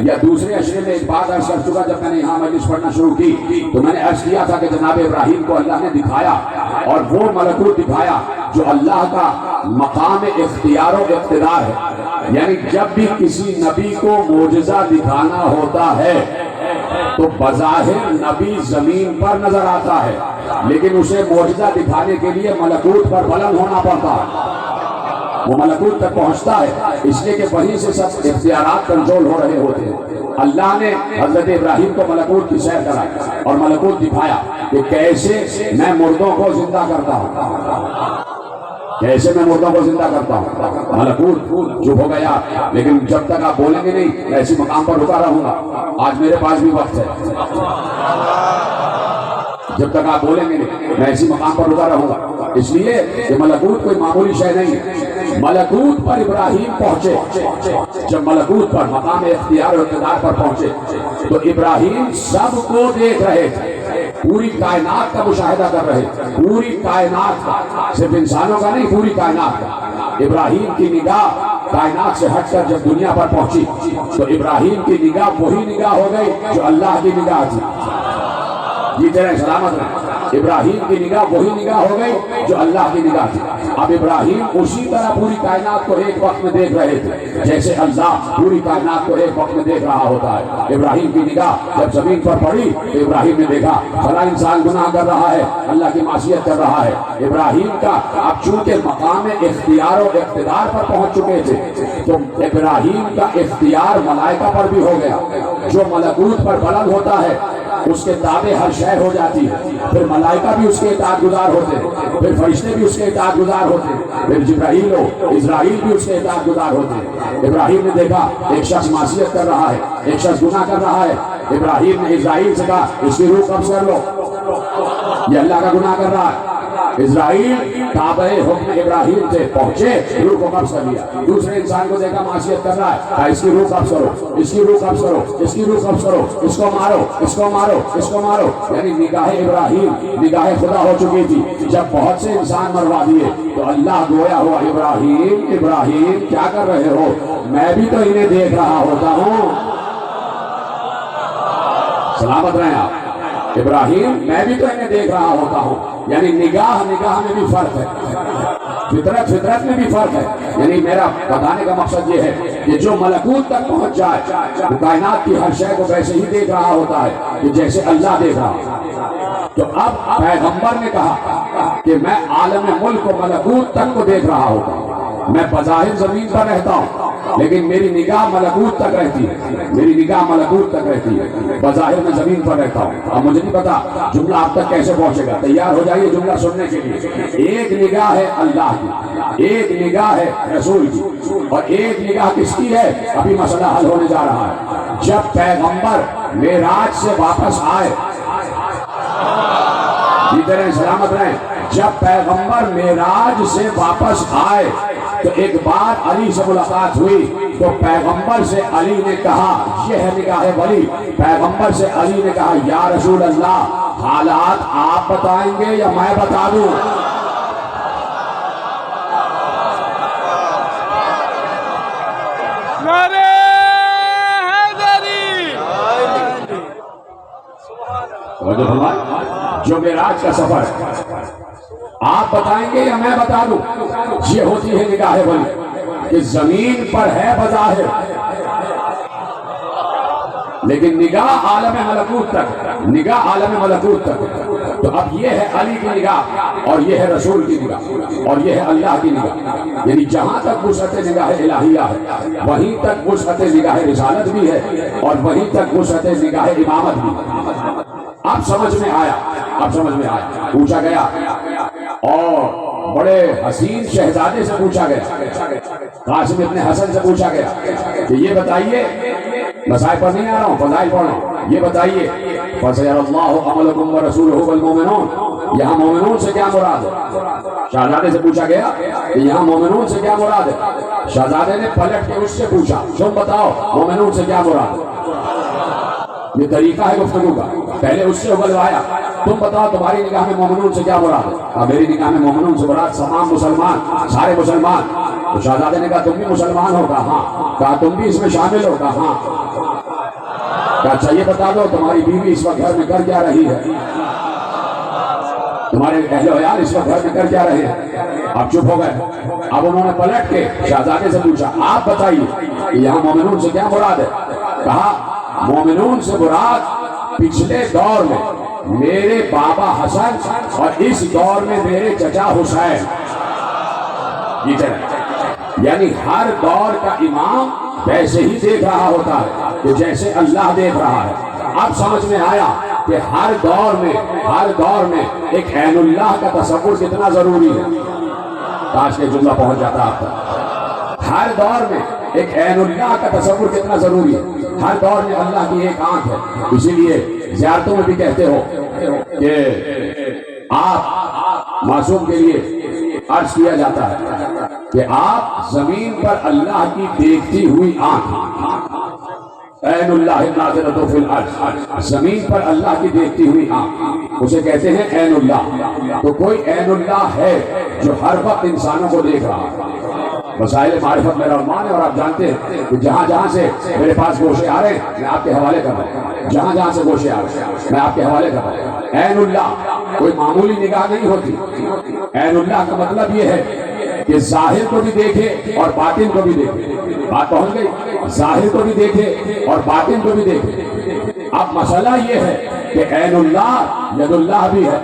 یا دوسرے اشرے میں ایک بات عرض کر چکا. جب میں نے یہاں مجلس پڑھنا شروع کی تو میں نے عرض کیا تھا کہ جناب ابراہیم کو اللہ نے دکھایا، اور وہ ملکوت دکھایا جو اللہ کا مقام اختیار و اقتدار ہے. یعنی جب بھی کسی نبی کو معجزہ دکھانا ہوتا ہے تو بظاہر نبی زمین پر نظر آتا ہے، لیکن اسے معجزہ دکھانے کے لیے ملکوت پر بلند ہونا پڑتا ہے. وہ ملکوت تک پہنچتا ہے، اس لیے کہ وہیں سے سب اختیارات کنٹرول ہو رہے ہوتے ہیں. اللہ نے حضرت ابراہیم کو ملکوت کی سیر کرائی اور ملکوت دکھایا کہ کیسے میں مردوں کو زندہ کرتا ہوں، کیسے میں مردوں کو زندہ کرتا ہوں. ملکوت جو ہو گیا، لیکن جب تک آپ بولیں گے نہیں میں ایسی مقام پر رکا رہوں گا. آج میرے پاس بھی وقت ہے، جب تک آپ بولیں گے نہیں میں ایسی مقام پر رکا رہوں گا. اس لیے کہ ملکوت کوئی معمولی شے نہیں ہے. ملکوت پر ابراہیم پہنچے، جب ملکوت پر مقام اختیار و اقتدار پر پہنچے تو ابراہیم سب کو دیکھ رہے تھے، پوری کائنات کا مشاہدہ کر رہے تھے. پوری کائنات کا، صرف انسانوں کا نہیں، پوری کائنات کا. ابراہیم کی نگاہ کائنات سے ہٹ کر جب دنیا پر پہنچی تو ابراہیم کی نگاہ وہی نگاہ ہو گئی جو اللہ کی نگاہ تھی. جی تیرے سلامت رہے. ابراہیم کی نگاہ وہی نگاہ ہو گئی جو اللہ کی نگاہ تھی. اب ابراہیم اسی طرح پوری کائنات کو ایک وقت میں دیکھ رہے تھے جیسے اللہ پوری کائنات کو ایک وقت میں دیکھ رہا ہوتا ہے. ابراہیم کی نگاہ جب زمین پر پڑی تو ابراہیم نے دیکھا فلاں انسان گناہ کر رہا ہے، اللہ کی معصیت کر رہا ہے. ابراہیم کا اب چونکہ مقام اختیار و اقتدار پر پہنچ چکے تھے تو ابراہیم کا اختیار ملائکہ پر بھی ہو گیا. جو ملکوت پر بلند ہوتا ہے اس کے تابع ہر شے ہو جاتی ہے. پھر ملائکہ بھی اس کے اطاعت گزار ہوتے ہیں، پھر فرشتے بھی اس کے اطاعت گزار ہوتے ہیں، پھر جبرائیل و اسرائیل بھی اس کے اطاعت گزار ہوتے ہیں. ابراہیم نے دیکھا ایک شخص معصیت کر رہا ہے، ایک شخص گناہ کر رہا ہے. ابراہیم نے اسرائیل سے کہا اس کی روح قبض کر لو، یہ اللہ کا گناہ کر رہا ہے. اسرائیل تابع حکم ابراہیم سے پہنچے، روح کو قبض کر لیا. دوسرے انسان کو دیکھا معصیت کر رہا ہے، کہا اس کی روح قبض کرو، اس کی روح قبض کرو، اس کی روح قبض کرو، اس کو مارو، اس کو مارو، اس کو مارو. یعنی نگاہ ابراہیم نگاہ خدا ہو چکی تھی. جب بہت سے انسان مروا دیے تو اللہ گویا ہوا ابراہیم ابراہیم کیا کر رہے ہو؟ میں بھی تو انہیں دیکھ رہا ہوتا ہوں. سلامت رہیں آپ. ابراہیم میں بھی تو انہیں دیکھ رہا ہوتا ہوں. یعنی نگاہ میں بھی فرق ہے، فطرت میں بھی فرق ہے. یعنی میرا بتانے کا مقصد یہ ہے کہ جو ملکوت تک پہنچ جائے وہ کائنات کی ہر شے کو ویسے ہی دیکھ رہا ہوتا ہے کہ جیسے اللہ دیکھ رہا ہے. تو اب پیغمبر نے کہا کہ میں عالم ملک و ملکوت تک کو دیکھ رہا ہوتا ہوں. میں بظاہر زمین پر رہتا ہوں لیکن میری نگاہ ملکوت تک رہتی ہے، میری نگاہ ملکوت تک رہتی ہے. بظاہر میں زمین پر رہتا ہوں. اب مجھے نہیں پتا جملہ آپ تک کیسے پہنچے گا. تیار ہو جائیے جملہ سننے کے لیے. ایک نگاہ ہے اللہ کی، ایک نگاہ ہے رسول کی، اور ایک نگاہ کس کی ہے؟ ابھی مسئلہ حل ہونے جا رہا ہے. جب پیغمبر معراج سے واپس آئے، جیتے رہیں سلامت رہیں، جب پیغمبر معراج سے واپس آئے تو ایک بار علی سے ملاقات ہوئی تو پیغمبر سے علی نے کہا، یہ ہے نگاہ ولی، پیغمبر سے علی نے کہا یا رسول اللہ حالات آپ بتائیں گے یا میں بتا دوں؟ جو معراج کا سفر ہے آپ بتائیں گے یا میں بتا دوں؟ یہ ہوتی ہے نگاہ ولی کہ زمین پر ہے بظاہر لیکن نگاہ عالم ملکوت تک، نگاہ عالم ملکوت تک. تو اب یہ ہے علی کی نگاہ اور یہ ہے رسول کی نگاہ اور یہ ہے اللہ کی نگاہ. یعنی جہاں تک وسعت نگاہ الہیہ ہے وہیں تک وسعت نگاہ رسالت بھی ہے اور وہیں تک وسعت نگاہ امامت بھی ہے. اب سمجھ میں آیا، اب سمجھ میں آیا. پوچھا گیا اور بڑے حسین شہزادے سے پوچھا گیا، قاسم ابن حسن سے پوچھا گیا کہ یہ بتائیے، مسائل پر نہیں آ رہا ہوں، فضائل پڑھ رہا ہوں، یہ بتائیے فَسَيَرَ اللَّهُ عَمَلَكُمْ وَرَسُولُهُ وَالْمُؤْمِنُونَ، یہاں مومنون سے کیا مراد ہے؟ شہزادے سے پوچھا گیا کہ یہاں مومنون سے کیا مراد ہے؟ شہزادے نے پلٹ کے اس سے پوچھا تم بتاؤ مومنون سے کیا مراد ہے؟ یہ طریقہ ہے گفتگو کا. پہلے اس سے اگلوایا تم بتاؤ تمہاری نگاہ میں مومنون سے کیا مراد ہے؟ میری نگاہ میں مومنون سے مراد تمام مسلمان، سارے مسلمان. تو شہزادے نے کہا تم بھی مسلمان ہوگا؟ ہاں. کہا تم بھی اس میں شامل ہوگا؟ ہاں. کہا اچھا یہ بتا دو تمہاری بیوی اس وقت گھر میں کر کیا رہی ہے؟ تمہارے اہل و عیال اس وقت گھر میں کر کیا رہے ہیں؟ آپ چپ ہو گئے. اب انہوں نے پلٹ کے شہزادے سے پوچھا آپ بتائیے یہاں مومنون سے کیا مراد ہے؟ کہا مومنون سے مراد پچھلے دور میں میرے بابا حسن اور اس دور میں میرے چچا حسین. یعنی ہر دور کا امام ویسے ہی دیکھ رہا ہوتا ہے کہ جیسے اللہ دیکھ رہا ہے. اب سمجھ میں آیا کہ ہر دور میں ایک عین اللہ کا تصور کتنا ضروری ہے. کاش کے جملہ پہنچ جاتا آپ تک. ہر دور میں ایک عین اللہ کا تصور کتنا ضروری ہے. ہر دور میں اللہ کی ایک آنکھ ہے. اسی لیے زیارتوں میں بھی کہتے ہو کہ آپ معصوم کے لیے عرض کیا جاتا ہے کہ آپ زمین پر اللہ کی دیکھتی ہوئی آنکھ، عین اللہ ناظرۃ فی الارض، زمین پر اللہ کی دیکھتی ہوئی آنکھ، اسے کہتے ہیں عین اللہ. تو کوئی عین اللہ ہے جو ہر وقت انسانوں کو دیکھ رہا ہے. مسائل معرفت میرا عنوان ہے اور آپ جانتے ہیں کہ جہاں جہاں سے میرے پاس گوشے آ رہے ہیں میں آپ کے حوالے کر رہا ہوں. جہاں جہاں سے گوشے آ رہے ہیں میں آپ کے حوالے کر رہا ہوں. عین اللہ کوئی معمولی نگاہ نہیں ہوتی. عین اللہ کا مطلب یہ ہے کہ ظاہر کو بھی دیکھے اور باطن کو بھی دیکھے. بات پہنچ گئی؟ ظاہر کو بھی دیکھے اور باطن کو بھی دیکھے. اب مسئلہ یہ ہے کہ عین اللہ ید اللہ بھی ہے.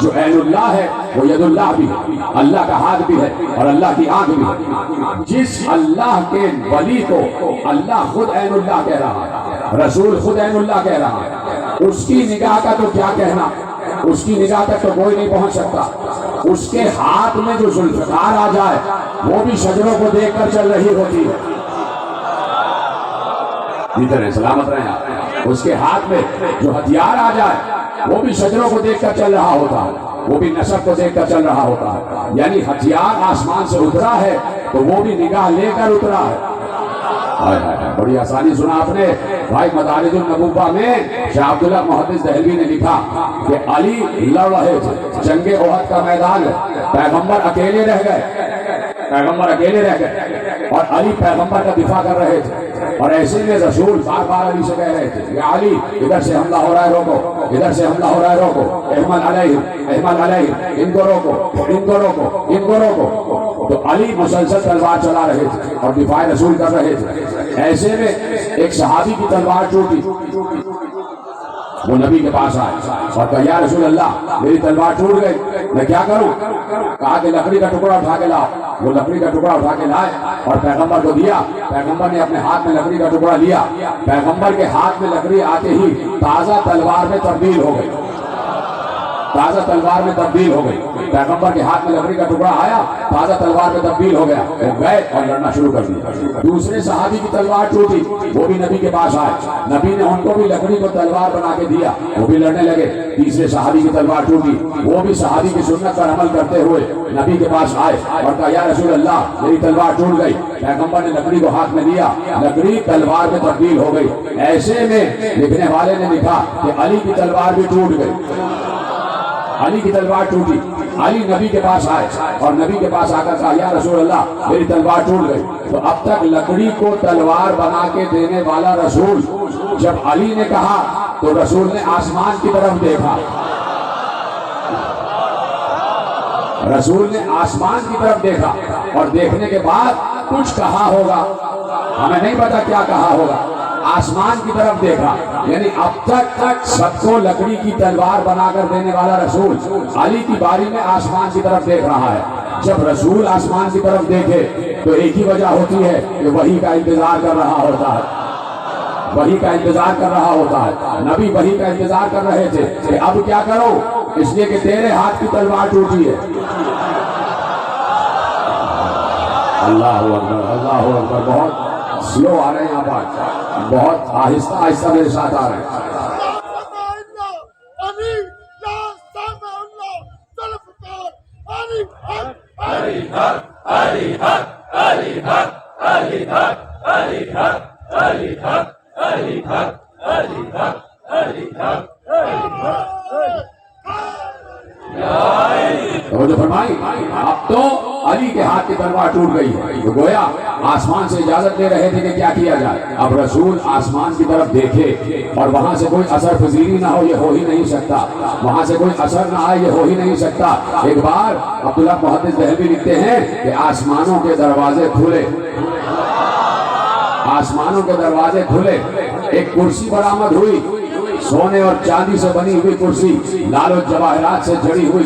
جو عین اللہ ہے وہ ید اللہ بھی ہے، اللہ کا ہاتھ بھی ہے اور اللہ کی آنکھ بھی ہے. جس اللہ کے ولی کو اللہ خود عین اللہ کہہ رہا ہے، رسول خود عین اللہ کہہ رہا ہے، اس کی نگاہ کا تو کیا کہنا. اس کی نگاہ تک تو کوئی نہیں پہنچ سکتا. اس کے ہاتھ میں جو ذوالفقار آ جائے وہ بھی شجروں کو دیکھ کر چل رہی ہوتی ہے. ادھر سلامت رہیں آپ. اس کے ہاتھ میں جو ہتھیار آ جائے وہ بھی شجروں کو دیکھ کر چل رہا ہوتا ہے. وہ بھی نسب کو دیکھ کر چل رہا ہوتا ہے. یعنی ہتھیار آسمان سے اترا ہے تو وہ بھی نگاہ لے کر اترا ہے. بڑی آسانی سنا آپ نے بھائی. مدارج النبوہ میں شاہ عبداللہ محدث دہلوی نے لکھا کہ علی لڑ رہے تھے, جنگ احد کا میدان ہے, پیغمبر اکیلے رہ گئے اور علی پیغمبر کا دفاع کر رہے تھے. اور ایسے میں رسول بار بار علی سے کہہ رہے تھے کہ علی ادھر سے حملہ ہو رہا ہے روکو, ادھر سے حملہ ہو رہا ہے روکو, احمد علیہ ان کو روکو. تو علی مسلسل تلوار چلا رہے تھے اور دفاع رسول کر رہے تھے. ایسے میں ایک صحابی کی تلوار ٹوٹی, وہ نبی کے پاس آئے اور کہا یا رسول اللہ میری تلوار ٹوٹ گئی, میں کیا کروں؟ کہا کہ لکڑی کا ٹکڑا اٹھا کے لاؤ. وہ لکڑی کا ٹکڑا اٹھا کے لائے اور پیغمبر کو دیا. پیغمبر نے اپنے ہاتھ میں لکڑی کا ٹکڑا لیا. پیغمبر کے ہاتھ میں لکڑی آتے ہی تازہ تلوار میں تبدیل ہو گئی. پیغمبر کے ہاتھ میں لکڑی کا ٹکڑا آیا, تازہ تلوار میں تبدیل ہو گیا, وہ گئے اور لڑنا شروع کر دیا. دوسرے صحابی کی تلوار ٹوٹی, وہ بھی نبی کے پاس آئے. نبی نے ان کو بھی لکڑی کو تلوار بنا کے دیا, وہ بھی لڑنے لگے. تیسرے صحابی کی تلوار ٹوٹی, وہ بھی صحابی کی سنت پر عمل کرتے ہوئے نبی کے پاس آئے اور کہا یا رسول اللہ میری تلوار ٹوٹ گئی. پیغمبر نے لکڑی کو ہاتھ میں لیا, لکڑی تلوار میں تبدیل ہو گئی. ایسے میں لکھنے والے نے لکھا کہ علی کی تلوار بھی ٹوٹ گئی. علی کی تلوار ٹوٹی. علی نبی کے پاس آئے اور نبی کے پاس آ کر کہا یا رسول اللہ میری تلوار ٹوٹ گئی. تو اب تک لکڑی کو تلوار بنا کے دینے والا رسول, جب علی نے کہا تو رسول نے آسمان کی طرف دیکھا. رسول نے آسمان کی طرف دیکھا اور دیکھنے کے بعد کچھ کہا ہوگا, ہمیں نہیں پتا کیا کہا ہوگا. آسمان کی طرف دیکھا, یعنی اب تک سب کو لکڑی کی تلوار بنا کر دینے والا رسول علی کی باری میں آسمان کی طرف دیکھ رہا ہے. جب رسول آسمان کی طرف دیکھے تو ایک ہی وجہ ہوتی ہے کہ وحی کا انتظار کر رہا ہوتا ہے. نبی وحی کا انتظار کر رہے تھے کہ اب کیا کرو, اس لیے کہ تیرے ہاتھ کی تلوار ٹوٹی ہے. اللہ اکبر. بہت سلو آ رہے ہیں آپ, آج بہت آہستہ آہستہ میرے ساتھ آ رہے ہیں. توجہ فرمائی. اب تو علی کے ہاتھ کی تلوار ٹوٹ گئی ہے, تو گویا آسمان سے اجازت لے رہے تھے کہ کیا کیا جائے. اب رسول آسمان کی طرف دیکھے اور وہاں سے کوئی اثر پذیری نہ ہو, یہ ہو ہی نہیں سکتا. وہاں سے کوئی اثر نہ آئے, یہ ہو ہی نہیں سکتا. ایک بار عبداللہ محدث دہلوی لکھتے ہیں کہ آسمانوں کے دروازے کھلے, ایک کرسی برآمد ہوئی, سونے اور چاندی سے بنی ہوئی کرسی, لال و جواہرات سے جڑی ہوئی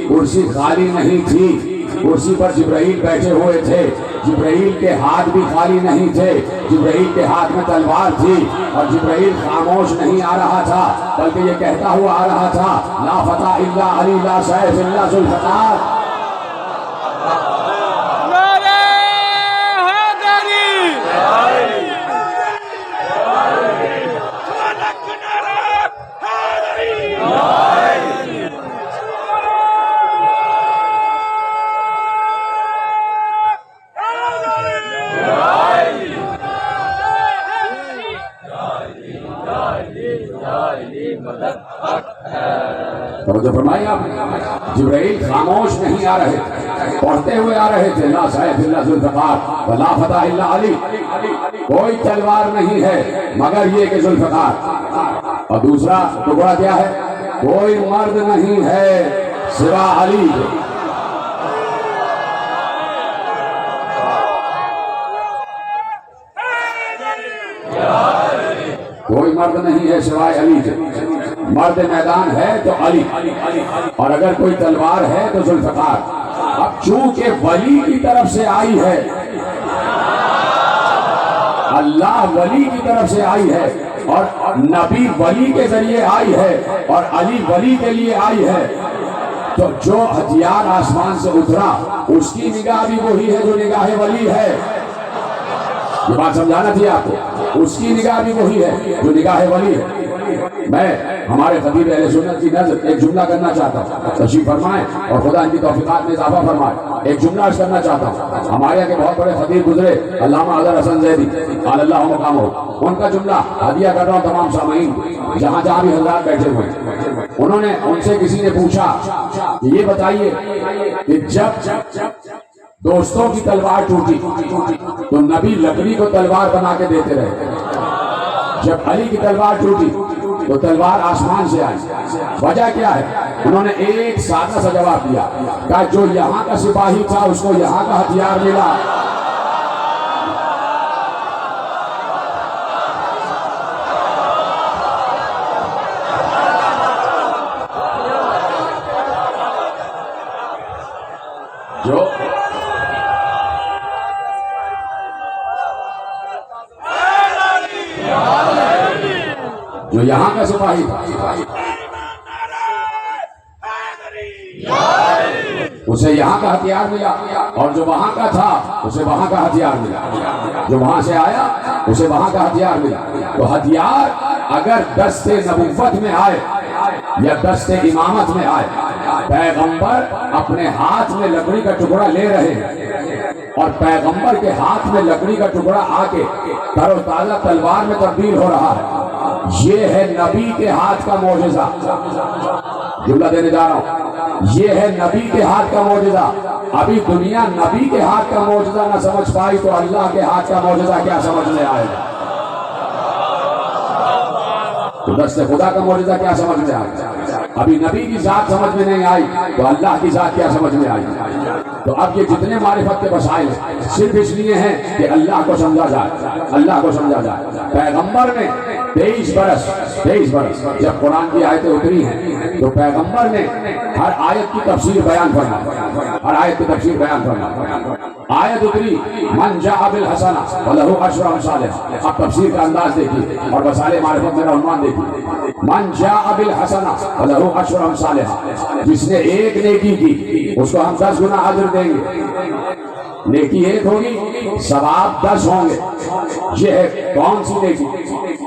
کرسی خالی نہیں تھی. کرسی پر جبرائیل بیٹھے ہوئے تھے. جبرائیل کے ہاتھ بھی خالی نہیں تھے. جبرائیل کے ہاتھ میں تلوار تھی اور جبرائیل خاموش نہیں آ رہا تھا, بلکہ یہ کہتا ہوا آ رہا تھا لا فتح الا علی لا سیف الا ذوالفقار. توجہ فرمائی آپ. جبرائیل خاموش نہیں آ رہے, پڑھتے ہوئے آ رہے تھے لا سیف الا ذوالفقار ولا فتح الا علی. کوئی تلوار نہیں ہے مگر یہ کہ ذوالفقار. اور دوسرا ٹکڑا کیا ہے, کوئی مرد نہیں ہے سوا علی. کوئی مرد نہیں ہے سوائے علی کے. مرد میدان ہے تو علی, اور اگر کوئی تلوار ہے تو ذوالفقار. اب چونکہ ولی کی طرف سے آئی ہے, اللہ ولی کی طرف سے آئی ہے, اور نبی ولی کے ذریعے آئی ہے, اور علی ولی کے لیے آئی ہے, تو جو ہتھیار آسمان سے اترا اس کی نگاہ بھی وہی ہے جو نگاہ ولی ہے. یہ بات سمجھانا تھی آپ کو, اس کی نگاہ بھی وہی ہے جو نگاہ ولی ہے. میں ہمارے خطیب اہل سنت کی نظر ایک جملہ کرنا چاہتا ہوں، تشریف فرمائیں اور خدا ان کی توفیقات میں اضافہ فرمائے۔ ایک جملہ عرض کرنا چاہتا ہوں، ہمارے یہاں کے بہت بڑے خطیب گزرے علامہ اظہر حسن زیدی قال اللہ مقامہ، ان کا جملہ ہدیہ کر رہا ہوں تمام سامعین جہاں جہاں بھی حضرات بیٹھے ہوئے ہیں۔ انہوں نے ان سے کسی نے پوچھا کہ یہ بتائیے کہ جب دوستوں کی تلوار ٹوٹی تو نبی لکڑی کو تلوار بنا کے دیتے رہے، جب علی کی تلوار ٹوٹی تو تلوار آسمان سے آئی، وجہ کیا ہے؟ انہوں نے ایک سادہ سا جواب دیا، کہا جو یہاں کا سپاہی تھا اس کو یہاں کا ہتھیار ملا۔ جو یہاں کا سپاہی تھا اسے یہاں کا ہتھیار ملا، اور جو وہاں کا تھا اسے وہاں کا ہتھیار ملا، جو وہاں سے آیا اسے وہاں کا ہتھیار ملا۔ تو ہتھیار اگر دست نبوت میں آئے یا دست امامت میں آئے، پیغمبر اپنے ہاتھ میں لکڑی کا ٹکڑا لے رہے ہیں اور پیغمبر کے ہاتھ میں لکڑی کا ٹکڑا آ کے تر و تازہ تلوار میں تبدیل ہو رہا ہے، یہ ہے نبی کے ہاتھ کا معجزہ۔ جملہ دینے جا رہا ہوں، یہ ہے نبی کے ہاتھ کا معجزہ۔ ابھی دنیا نبی کے ہاتھ کا معجزہ نہ سمجھ پائی تو اللہ کے ہاتھ کا معجزہ کیا سمجھ میں آئے گا؟ تو دست خدا کا معجزہ کیا سمجھ میں آئے گا؟ ابھی نبی کی ذات سمجھ میں نہیں آئی تو اللہ کی ذات کیا سمجھ میں آئی؟ تو اب یہ جتنے معرفت کے وسائل ہیں صرف اس لیے ہیں کہ اللہ کو سمجھا جائے، اللہ کو سمجھا جائے۔ پیغمبر نے 23 برس جب قرآن کی آیتیں اتری ہیں تو پیغمبر نے ہر آیت کی تفسیر بیان فرمائی، ہر آیت کی تفسیر بیان فرمائی۔ آیت اتری من جاء بالحسنہ فلہ عشر امثالها، اب تفسیر کا انداز دیکھیے اور وسائل معرفت میرا عنوان دیکھیے، من جاء بالحسنہ فلہ عشر امثالها، جس نے ایک نیکی کی اس کو ہم 10 گنا اجر دیں گے۔ نیکی ایک ہوگی، ثواب 10 ہوں گے۔ یہ ہے کون سی نیکی؟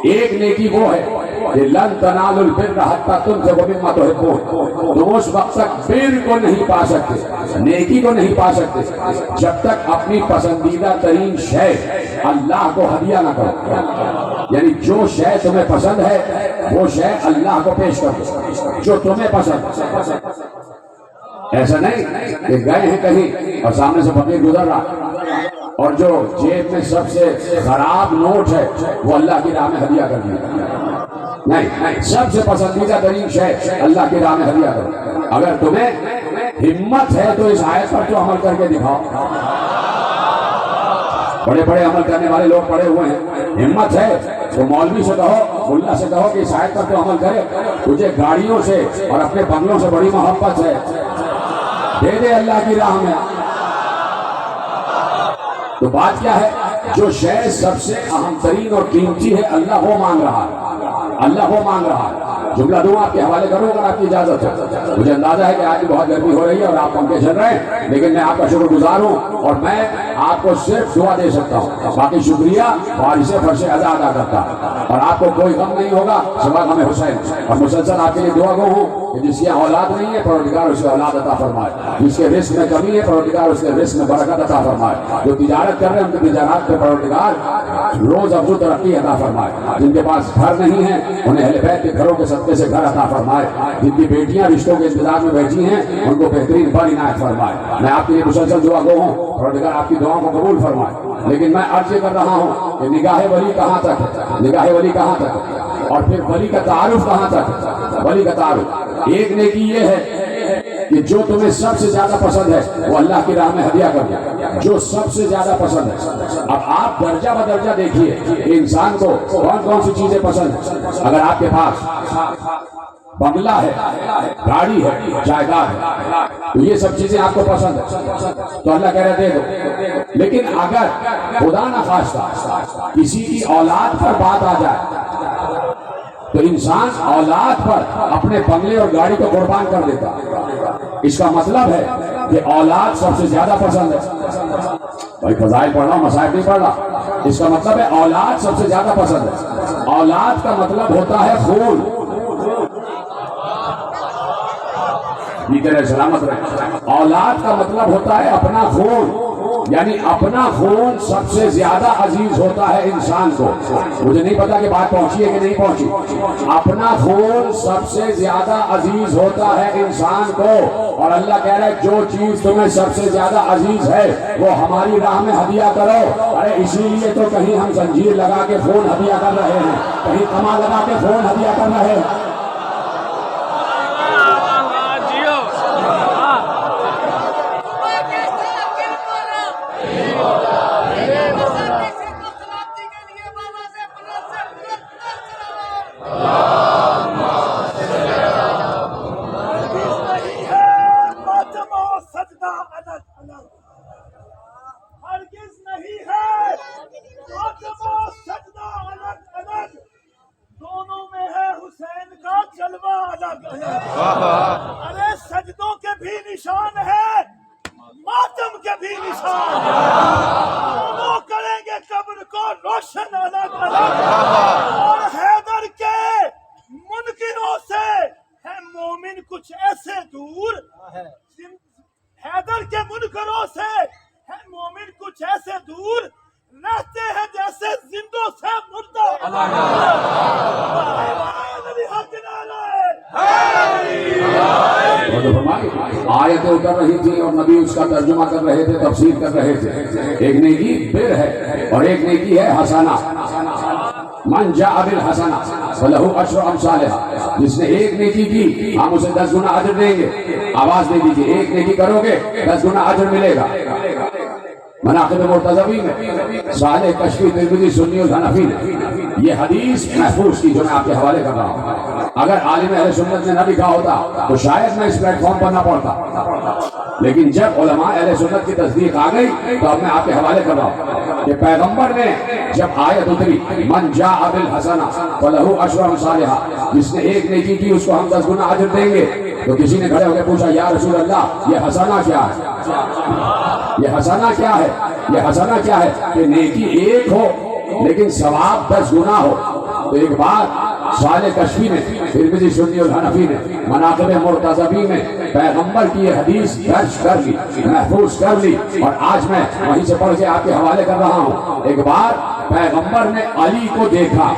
ایک نیکی وہ ہے کہ لن تنالوا البر حتی تنفقوا مما تحبون، تم اس وقت تک بر کو نہیں پا سکتے، نیکی کو نہیں پا سکتے جب تک اپنی پسندیدہ ترین شے اللہ کو ہدیہ نہ کرو۔ یعنی جو شے تمہیں پسند ہے وہ شے اللہ کو پیش کرو، جو تمہیں پسند ہے۔ ایسا نہیں کہ گئے ہیں کہیں اور سامنے سے فقیر گزر رہا اور جو جیب میں سب سے خراب نوٹ ہے وہ اللہ کی راہ میں ہدیہ کر دیا۔ نہیں، سب سے پسندیدہ ترین شے اللہ کی راہ میں ہدیہ کرو۔ اگر تمہیں ہمت ہے تو اس آیت پر تو عمل کر کے دکھاؤ۔ بڑے بڑے عمل کرنے والے لوگ پڑے ہوئے ہیں، ہمت ہے تو مولوی سے کہو، ملا سے کہو کہ اس آیت پر تو عمل کرے۔ تجھے گاڑیوں سے اور اپنے بنگلوں سے بڑی محبت ہے، دے دے اللہ کی راہ میں۔ تو بات کیا ہے؟ جو شے سب سے اہم ترین اور قیمتی ہے اللہ وہ مانگ رہا ہے، اللہ وہ مانگ رہا ہے۔ جملہ دوں آپ کے حوالے کروں اگر آپ کی اجازت ہے۔ مجھے اندازہ ہے کہ آج بھی بہت گرمی ہو رہی ہے اور آپ پنکھے چل رہے ہیں، لیکن میں آپ کا شکر گزار ہوں اور میں آپ کو صرف دعا دے سکتا ہوں، باقی شکریہ وارث فرش ادا ادا کرتا اور آپ کو کوئی غم نہیں ہوگا سوا غم حسین۔ اور مسلسل آپ کے لیے دعا گو ہوں کہ جس کی اولاد نہیں ہے پروردگار اس کو اولاد عطا فرمائے، جس کے رزق میں کمی ہے پروردگار اس کے رزق میں برکت عطا فرمائے، جو تجارت کر رہے ہیں ان کی تجارت پہ پروردگار روز افزو ترقی عطا فرمائے، جن کے پاس گھر نہیں ہے انہیں اہل بیت کے گھروں کے صدقے سے گھر عطا فرمائے، جن کی بیٹیاں رشتوں کے انتظار میں بیٹھی ہیں ان کو بہترین بار عنایت فرمائے۔ میں آپ کے لیے مسلسل دعا گو ہوں، پروردگار آپ کی دعاؤں کو قبول فرمائے۔ لیکن میں عرض کر رہا ہوں کہ نگاہ ولی کہاں تک ہے، نگاہ ولی کہاں تک ہے، اور پھر ولی کا تعارف کہاں تک ہے؟ ولی کا تعارف ایک نیکی یہ ہے کہ جو تمہیں سب سے زیادہ پسند ہے وہ اللہ کی راہ میں ہدیہ کر دیا، جو سب سے زیادہ پسند ہے۔ اب آپ درجہ بدرجہ دیکھیے کہ انسان کو کون کون سی چیزیں پسند ہیں۔ اگر آپ کے پاس بنگلہ ہے، گاڑی ہے، جائیداد ہے، تو یہ سب چیزیں آپ کو پسند ہے تو اللہ کہہ رہے دے دو۔ لیکن اگر خدا نخواستہ کسی کی اولاد پر بات آ جائے تو انسان اولاد پر اپنے بنگلے اور گاڑی کو قربان کر دیتا۔ اس کا مطلب ہے کہ اولاد سب سے زیادہ پسند ہے۔ بھائی فضائل پڑھ رہا ہوں، مصائب نہیں پڑھ رہا۔ اس کا مطلب ہے اولاد سب سے زیادہ پسند ہے. اولاد کا مطلب ہوتا ہے خون. سلامت رہے. اولاد کا مطلب ہوتا ہے اپنا خون. یعنی اپنا خون سب سے زیادہ عزیز ہوتا ہے انسان کو. مجھے نہیں پتا کہ بات پہنچی ہے کہ نہیں پہنچی. اپنا خون سب سے زیادہ عزیز ہوتا ہے انسان کو. اور اللہ کہہ رہا ہے جو چیز تمہیں سب سے زیادہ عزیز ہے وہ ہماری راہ میں ہدیہ کرو. ارے اسی لیے تو کہیں ہم زنجیر لگا کے خون ہدیہ کر رہے ہیں, کہیں کما لگا کے خون ہدیہ کر رہے ہیں. ارے سجدوں کے بھی نشان ہے, ماتم کے بھی نشان ہے. دونوں کریں گے قبر کو روشن الگ الگ. اور حیدر کے منکروں سے ہے مومن کچھ ایسے دور. حیدر کے منکروں سے ہے مومن کچھ ایسے دور, رہتے ہیں جیسے زندوں سے مردہ. آیتیں اتر رہی تھی اور نبی اس کا ترجمہ کر رہے تھے, تفسیر کر رہے تھے. ایک نیکی بر ہے اور ایک نیکی ہے حسنہ. من جاء بالحسنہ فلہ عشر امثالھا. جس نے ایک نیکی کی ہم اسے 10 گنا اجر دیں گے. آواز دے دیجیے, ایک نیکی کرو گے 10 گنا اجر ملے گا. مناقب مرتضوی میں صالح کشفی ترمذی سنی الحنفی نے یہ حدیث محفوظ کی جو میں آپ کے حوالے کر رہا ہوں. اگر عالم اہل سنت نے نہ لکھا ہوتا تو شاید میں اس پلیٹ فارم پر نہ پڑھتا, لیکن جب علماء اہل سنت کی تصدیق آ گئی تو اب میں آپ کے حوالے کر رہا ہوں کہ پیغمبر نے جب آیت اتری من جاء بالحسنہ فلہ عشر امثالھا, جس نے ایک نیکی کی اس کو ہم 10 گنا اجر دیں گے, تو کسی نے کھڑے ہو کے پوچھا یا رسول اللہ یہ حسنہ کیا ہے, یہ حسنہ کیا ہے, یہ حسنہ کیا ہے کہ نیکی ایک ہو لیکن ثواب 10 گنا ہو. تو ایک بات صالح کشفی نے ترمذی سنی الحنفی نے مناقب مرتضوی میں پیغمبر کی یہ حدیث درج کر لی, محفوظ کر لی, اور آج میں وہیں سے پڑھ کے آپ کے حوالے کر رہا ہوں. ایک بار پیغمبر نے علی کو دیکھا,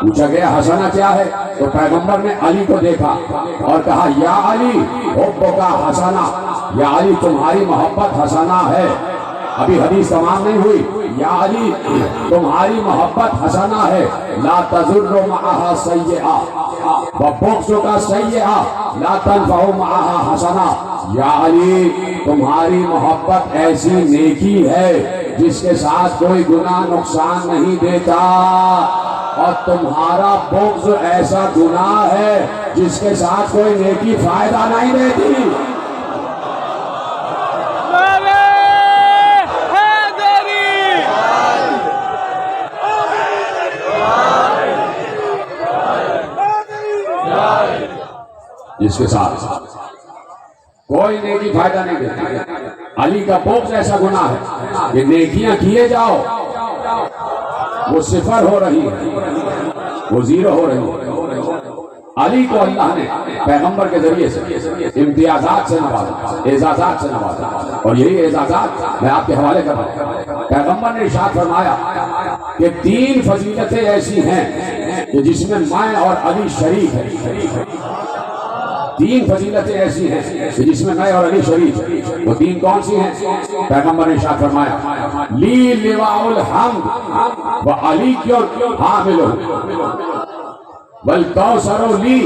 پوچھا گیا حسنہ کیا ہے, تو پیغمبر نے علی کو دیکھا اور کہا یا علی حبک حسنہ, یا علی تمہاری محبت حسنہ ہے. ابھی حدیث تمام نہیں ہوئی. یا علی تمہاری محبت حسنہ ہے, لا تضر معها سیئہ وبغضک سیئہ لا تنفع معها حسنہ. یا علی تمہاری محبت ایسی نیکی ہے جس کے ساتھ کوئی گناہ نقصان نہیں دیتا, اور تمہارا بغض ایسا گناہ ہے جس کے ساتھ کوئی نیکی فائدہ نہیں دیتی. جس کے ساتھ کوئی نیکی فائدہ نہیں دیتی. علی کا بغض ایسا گناہ ہے کہ نیکیاں کیے جاؤ وہ صفر ہو رہی ہے, وہ زیرو ہو رہی ہے. علی کو اللہ نے پیغمبر کے ذریعے سے امتیازات سے نوازا, اعزازات سے نوازا, اور یہی اعزازات میں آپ کے حوالے کر رہا ہوں. پیغمبر نے ارشاد فرمایا کہ 3 فضیلتیں ایسی ہیں کہ جس میں میں اور علی شریک ہیں. 3 فضیلتیں ایسی ہیں کہ جس میں میں اور علی شریک ہیں. وہ 3 کون سی ہیں؟ پیغمبر نے ارشاد فرمایا لی لواء الحمد و علی کیوں حامل والکوثر لی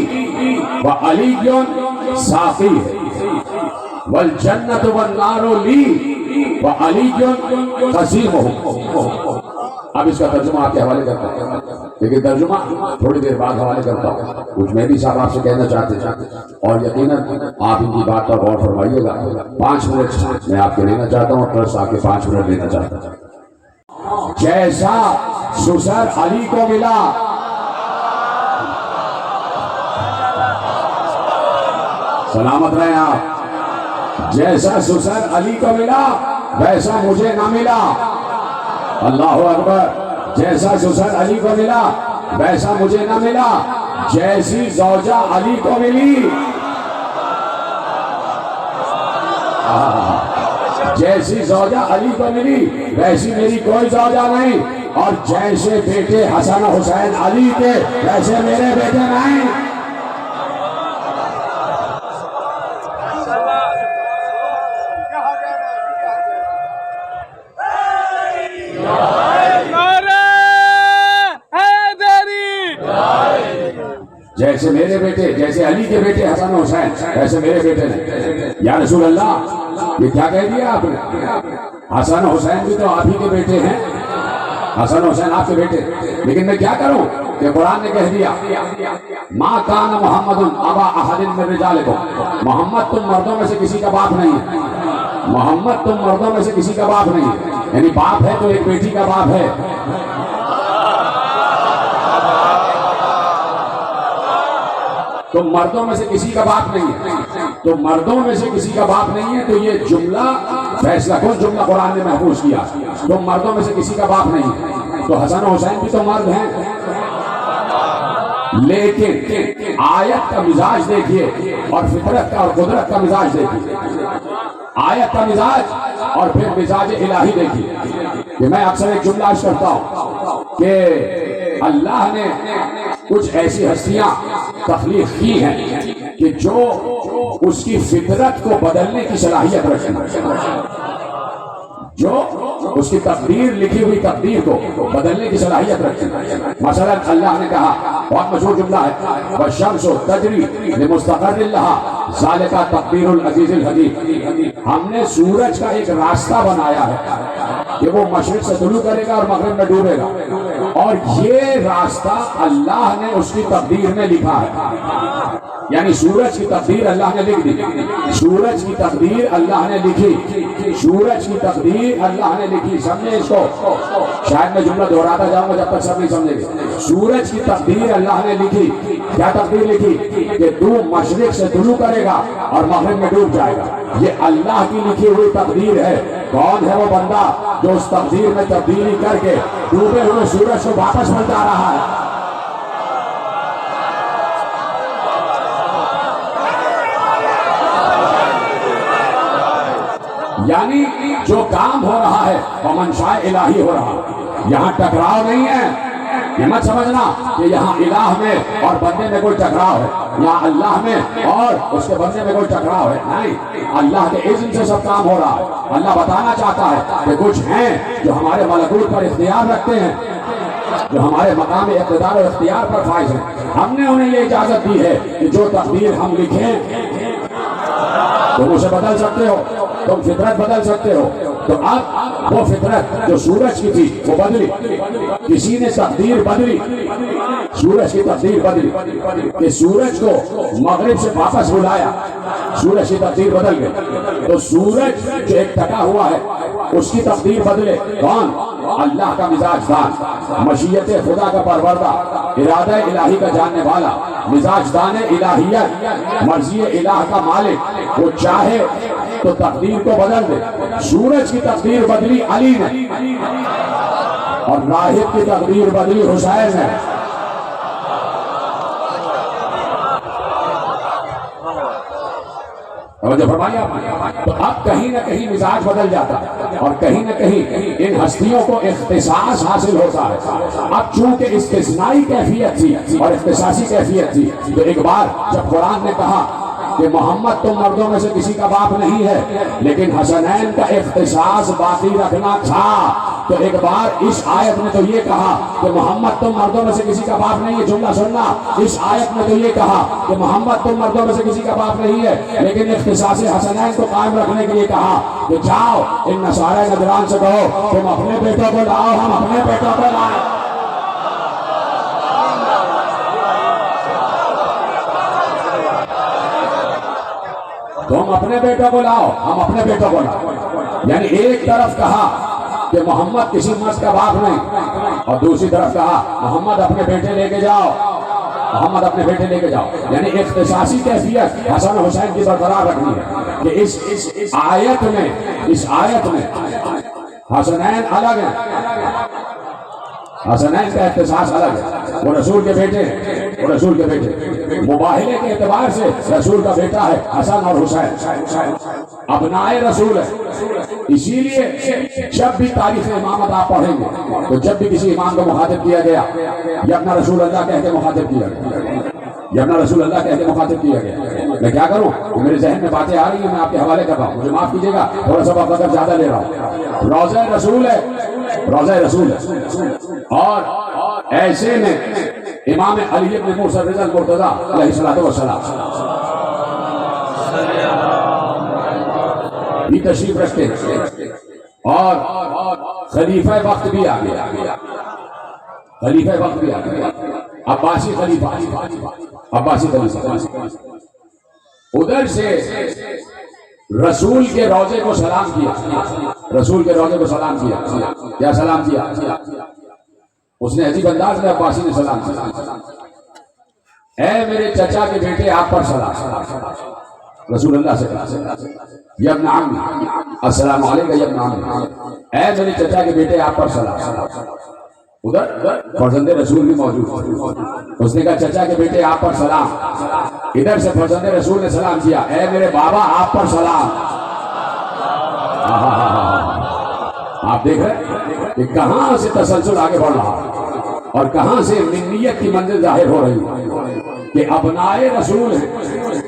و علی کیوں ساقی والجنت والنار لی و علی کیوں قسیم. اب اس کا ترجمہ آپ کے حوالے کرتا ہوں, لیکن ترجمہ تھوڑی دیر بعد حوالے کرتا ہوں. کچھ مہدی صاحب آپ سے کہنا چاہتے ہیں اور یقیناً آپ ان کی بات پر غور فرمائیے گا. 5 منٹ میں آپ کے لینا چاہتا ہوں, پلس آپ کے 5 منٹ لینا چاہتا ہوں. جیسا سسر علی کو ملا, سلامت رہیں آپ, جیسا سسر علی کو ملا ویسا مجھے نہ ملا. اللہ اکبر. جیسا حسین علی کو ملا ویسا مجھے نہ ملا. جیسی زوجہ علی کو ملی جیسی زوجہ علی کو ملی ویسی میری کوئی زوجہ نہیں. اور جیسے بیٹے حسن حسین علی کے ویسے میرے بیٹے نہیں. جیسے میرے بیٹے جیسے علی کے بیٹے حسن حسین ویسے میرے بیٹے نہیں. یا رسول اللہ یہ کیا کہہ دیا آپ نے؟ حسن حسین بھی تو آپ ہی کے بیٹے ہیں. حسن حسین آپ کے بیٹے. لیکن میں کیا کروں کہ قرآن نے کہہ دیا ما کان محمد ابا احد من رجالکم. محمد تم مردوں میں سے کسی کا باپ نہیں ہے. محمد تم مردوں میں سے کسی کا باپ نہیں ہے. یعنی باپ ہے تو ایک بیٹی کا باپ ہے. تو مردوں میں سے کسی کا باپ نہیں ہے. تو مردوں میں سے کسی کا باپ نہیں ہے. تو یہ جملہ فیصلہ کن جملہ قرآن نے محفوظ کیا. تو مردوں میں سے کسی کا باپ نہیں ہے. تو حسن حسین بھی تو مرد ہیں. لیکن آیت کا مزاج دیکھیے اور فطرت کا اور قدرت کا مزاج دیکھیے. آیت کا مزاج اور پھر مزاج الہی دیکھیے. کہ میں اکثر ایک جملہ عرض کرتا ہوں کہ اللہ نے کچھ ایسی ہستیاں تخلیق کی ہیں کہ جو اس کی فطرت کو بدلنے کی صلاحیت رکھتے ہیں. جو اس کی تقدیر لکھی ہوئی تقدیر کو بدلنے کی صلاحیت رکھتے ہیں. مثلا اللہ نے کہا بہت مشہور جملہ ہے والشمس تجری لمستقر لها ذالک تقدیر العزیز الحکیم. ہم نے سورج کا ایک راستہ بنایا ہے کہ وہ مشرق سے طلوع کرے گا اور مغرب میں ڈوبے گا. اور یہ راستہ اللہ نے اس کی تقدیر میں لکھا ہے. یعنی سورج کی تقدیر اللہ نے لکھ دی. سورج کی تقدیر اللہ نے لکھی. سورج کی تقدیر اللہ نے لکھی. سمجھے اس کو؟ شاید میں جملہ دہراتا جاؤں گا جب تک سب نہیں سمجھے گے. سورج کی تقدیر اللہ نے لکھی. کیا تقدیر لکھی؟ کہ تو مشرق سے طلوع کرے گا اور مغرب میں ڈوب جائے گا. یہ اللہ کی لکھی ہوئی تقدیر ہے. کون ہے وہ بندہ جو اس تقدیر میں تبدیلی کر کے ڈوبے ہوئے سورج کو واپس پلٹا رہا ہے؟ یعنی جو کام ہو رہا ہے وہ منشاء الہی ہو رہا ہے. یہاں ٹکراؤ نہیں ہے. یہ مت سمجھنا کہ یہاں الہ میں اور بندے میں کوئی ٹکراؤ ہے. یہاں اللہ میں اور اس کے بندے میں کوئی ٹکراؤ ہے نہیں. اللہ کے اذن سے سب کام ہو رہا ہے. اللہ بتانا چاہتا ہے کہ کچھ ہیں جو ہمارے ملکوت پر اختیار رکھتے ہیں, جو ہمارے مقام اقتدار و اختیار پر فائز ہیں. ہم نے انہیں یہ اجازت دی ہے کہ جو تقدیر ہم لکھیں تم اسے بدل سکتے ہو. تم فطرت بدل سکتے ہو. تو اب وہ فطرت جو سورج کی تھی وہ بدلی. کسی نے تقدیر بدلی. سورج کی تقدیر بدلی کہ سورج کو مغرب سے واپس بلایا. سورج کی تقدیر بدل گئی. تو سورج جو ایک ٹکا ہوا ہے اس کی تقدیر بدلے. کون؟ اللہ کا مزاج دان, مشیت خدا کا پروردہ, ارادہ الہی کا جاننے والا, مزاج دان الہیت, مرضی الہ کا مالک. وہ چاہے تو تقدیر کو بدل دے. سورج کی تقدیر بدلی علی نے اور راہب کی تقدیر بدلی حسین نے. جو فرمایا تو اب کہیں نہ کہیں مزاج بدل جاتا ہے اور کہیں نہ کہیں ان ہستیوں کو اختصاص حاصل ہوتا ہے. اب چونکہ استثنائی کیفیت تھی اور اختصاصی کیفیت تھی تو ایک بار جب قرآن نے کہا کہ محمد تم مردوں میں سے کسی کا باپ نہیں ہے لیکن حسنین کا اختصاص باقی رکھنا تھا, تو ایک بار اس آیت نے تو یہ کہا کہ محمد تم مردوں میں سے کسی کا باپ نہیں ہے. جملہ سننا, اس آیت نے تو یہ کہا کہ محمد تم مردوں میں سے کسی کا باپ نہیں ہے لیکن اختصاص حسنین کو قائم رکھنے کے لیے کہا کہ جاؤ ان نصارہ نجران سے کہو تم اپنے بیٹوں کو لاؤ, ہم اپنے بیٹوں کو لائیں. تم اپنے بیٹوں کو لاؤ, ہم اپنے بیٹوں کو لاؤ. یعنی ایک طرف کہا کہ محمد کسی مرد کا باپ نہیں اور دوسری طرف کہا محمد اپنے بیٹے لے کے جاؤ. محمد اپنے بیٹے لے کے جاؤ. یعنی اختصاصی کیفیت حسن حسین کی برقرار رکھنی ہے کہ اس آیت میں حسنین الگ ہیں, حسنین کا اختصاص الگ ہے. وہ رسول کے بیٹے ہیں, وہ رسول کے بیٹے. مباہلے کے اعتبار سے رسول کا بیٹا ہے حسن اور حسین, ابنائے رسول ہے. اسی لیے جب بھی تاریخ امامت آپ پڑھیں گے تو جب بھی کسی امام کو مخاطب کیا گیا یا اپنا رسول اللہ کہہ کے مخاطب کیا گیا, یا اپنا رسول اللہ کہہ کے مخاطب کیا گیا. میں کیا کروں, میرے ذہن میں باتیں آ رہی ہیں, میں آپ کے حوالے کر رہا ہوں, مجھے معاف کیجیے گا, تھوڑا سا وقت زیادہ لے رہا ہوں. روضہ رسول ہے, روضہ رسول ہے. اور ایسے میں امام علی بن موسیٰ رضا المرتضیٰ علیہ الصلوۃ والسلام بھی تشریف رکھتے ہیں, اور خلیفہ وقت بھی آ گیا, خلیفہ وقت بھی آ گیا, عباسی خلیفہ, عباسی خلیفہ. ادھر سے رسول کے روضے کو سلام کیا, رسول کے روضے کو سلام کیا. کیا سلام کیا؟ اس نے عجیب انداز میں عباسی نے سلام کیا, اے میرے چچا کے بیٹے آپ پر سلام. رسول اللہ سے کہا یا ابن عمی السلام علیکم یا ابن عمی, اے میرے چچا کے بیٹے آپ پر سلام. ادھر فرزند رسول بھی موجود تھے, اس نے کہا چچا کے بیٹے آپ پر سلام. ادھر سے فرزند رسول نے سلام کیا, اے میرے بابا آپ پر سلام. آپ دیکھ رہے ہیں کہ کہاں سے تسلسل آگے بڑھ رہا اور کہاں سے منیت کی منزل ظاہر ہو رہی ہے کہ ابنائے رسول ہیں,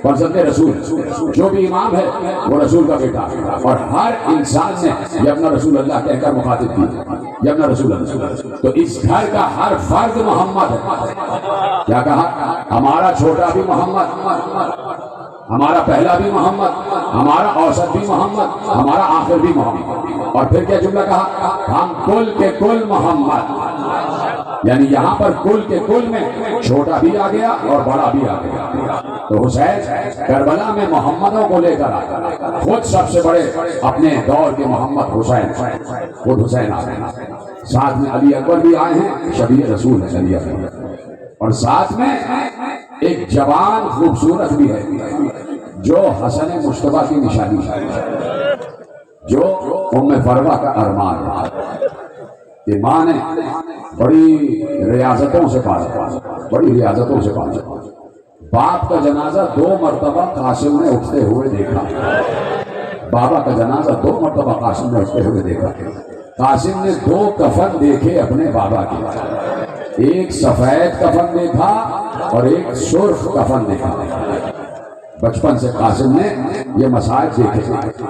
فرزند رسول. جو بھی امام ہے وہ رسول کا بیٹا, اور ہر انسان نے یہ اپنا رسول اللہ کہہ کر مخاطب کیا, یہ اپنا رسول اللہ. تو اس گھر کا ہر فرد محمد ہے. کیا کہا؟ ہمارا چھوٹا بھی محمد, ہمارا پہلا بھی محمد, ہمارا اوسط بھی محمد, ہمارا آخر بھی محمد. اور پھر کیا جملہ کہا؟ ہم کل کے کل محمد. یعنی یہاں پر کل کے کل میں چھوٹا بھی آ گیا اور بڑا بھی آ گیا. تو حسین کربلا میں محمدوں کو لے کر آیا, خود سب سے بڑے اپنے دور کے محمد حسین, خود حسین آ گئے. ساتھ میں علی اکبر بھی آئے ہیں, شبیہ رسول ہے علی اکبر. اور ساتھ میں ایک جوان خوبصورت بھی ہے جو حسن مصطفیٰ کی نشانی ہے, جو ام فروہ کا ارمان ہے. کہ ماں نے بڑی ریاضتوں سے پالا, بڑی ریاضتوں سے پالا. باپ کا جنازہ 2 مرتبہ قاسم نے اٹھتے ہوئے دیکھا, بابا کا جنازہ 2 مرتبہ قاسم نے اٹھتے ہوئے دیکھا. قاسم نے 2 کفن دیکھے اپنے بابا کے, ایک سفید کفن دیکھا اور ایک سرخ کفن دیکھا. بچپن سے قاسم نے یہ مسائل دیکھے.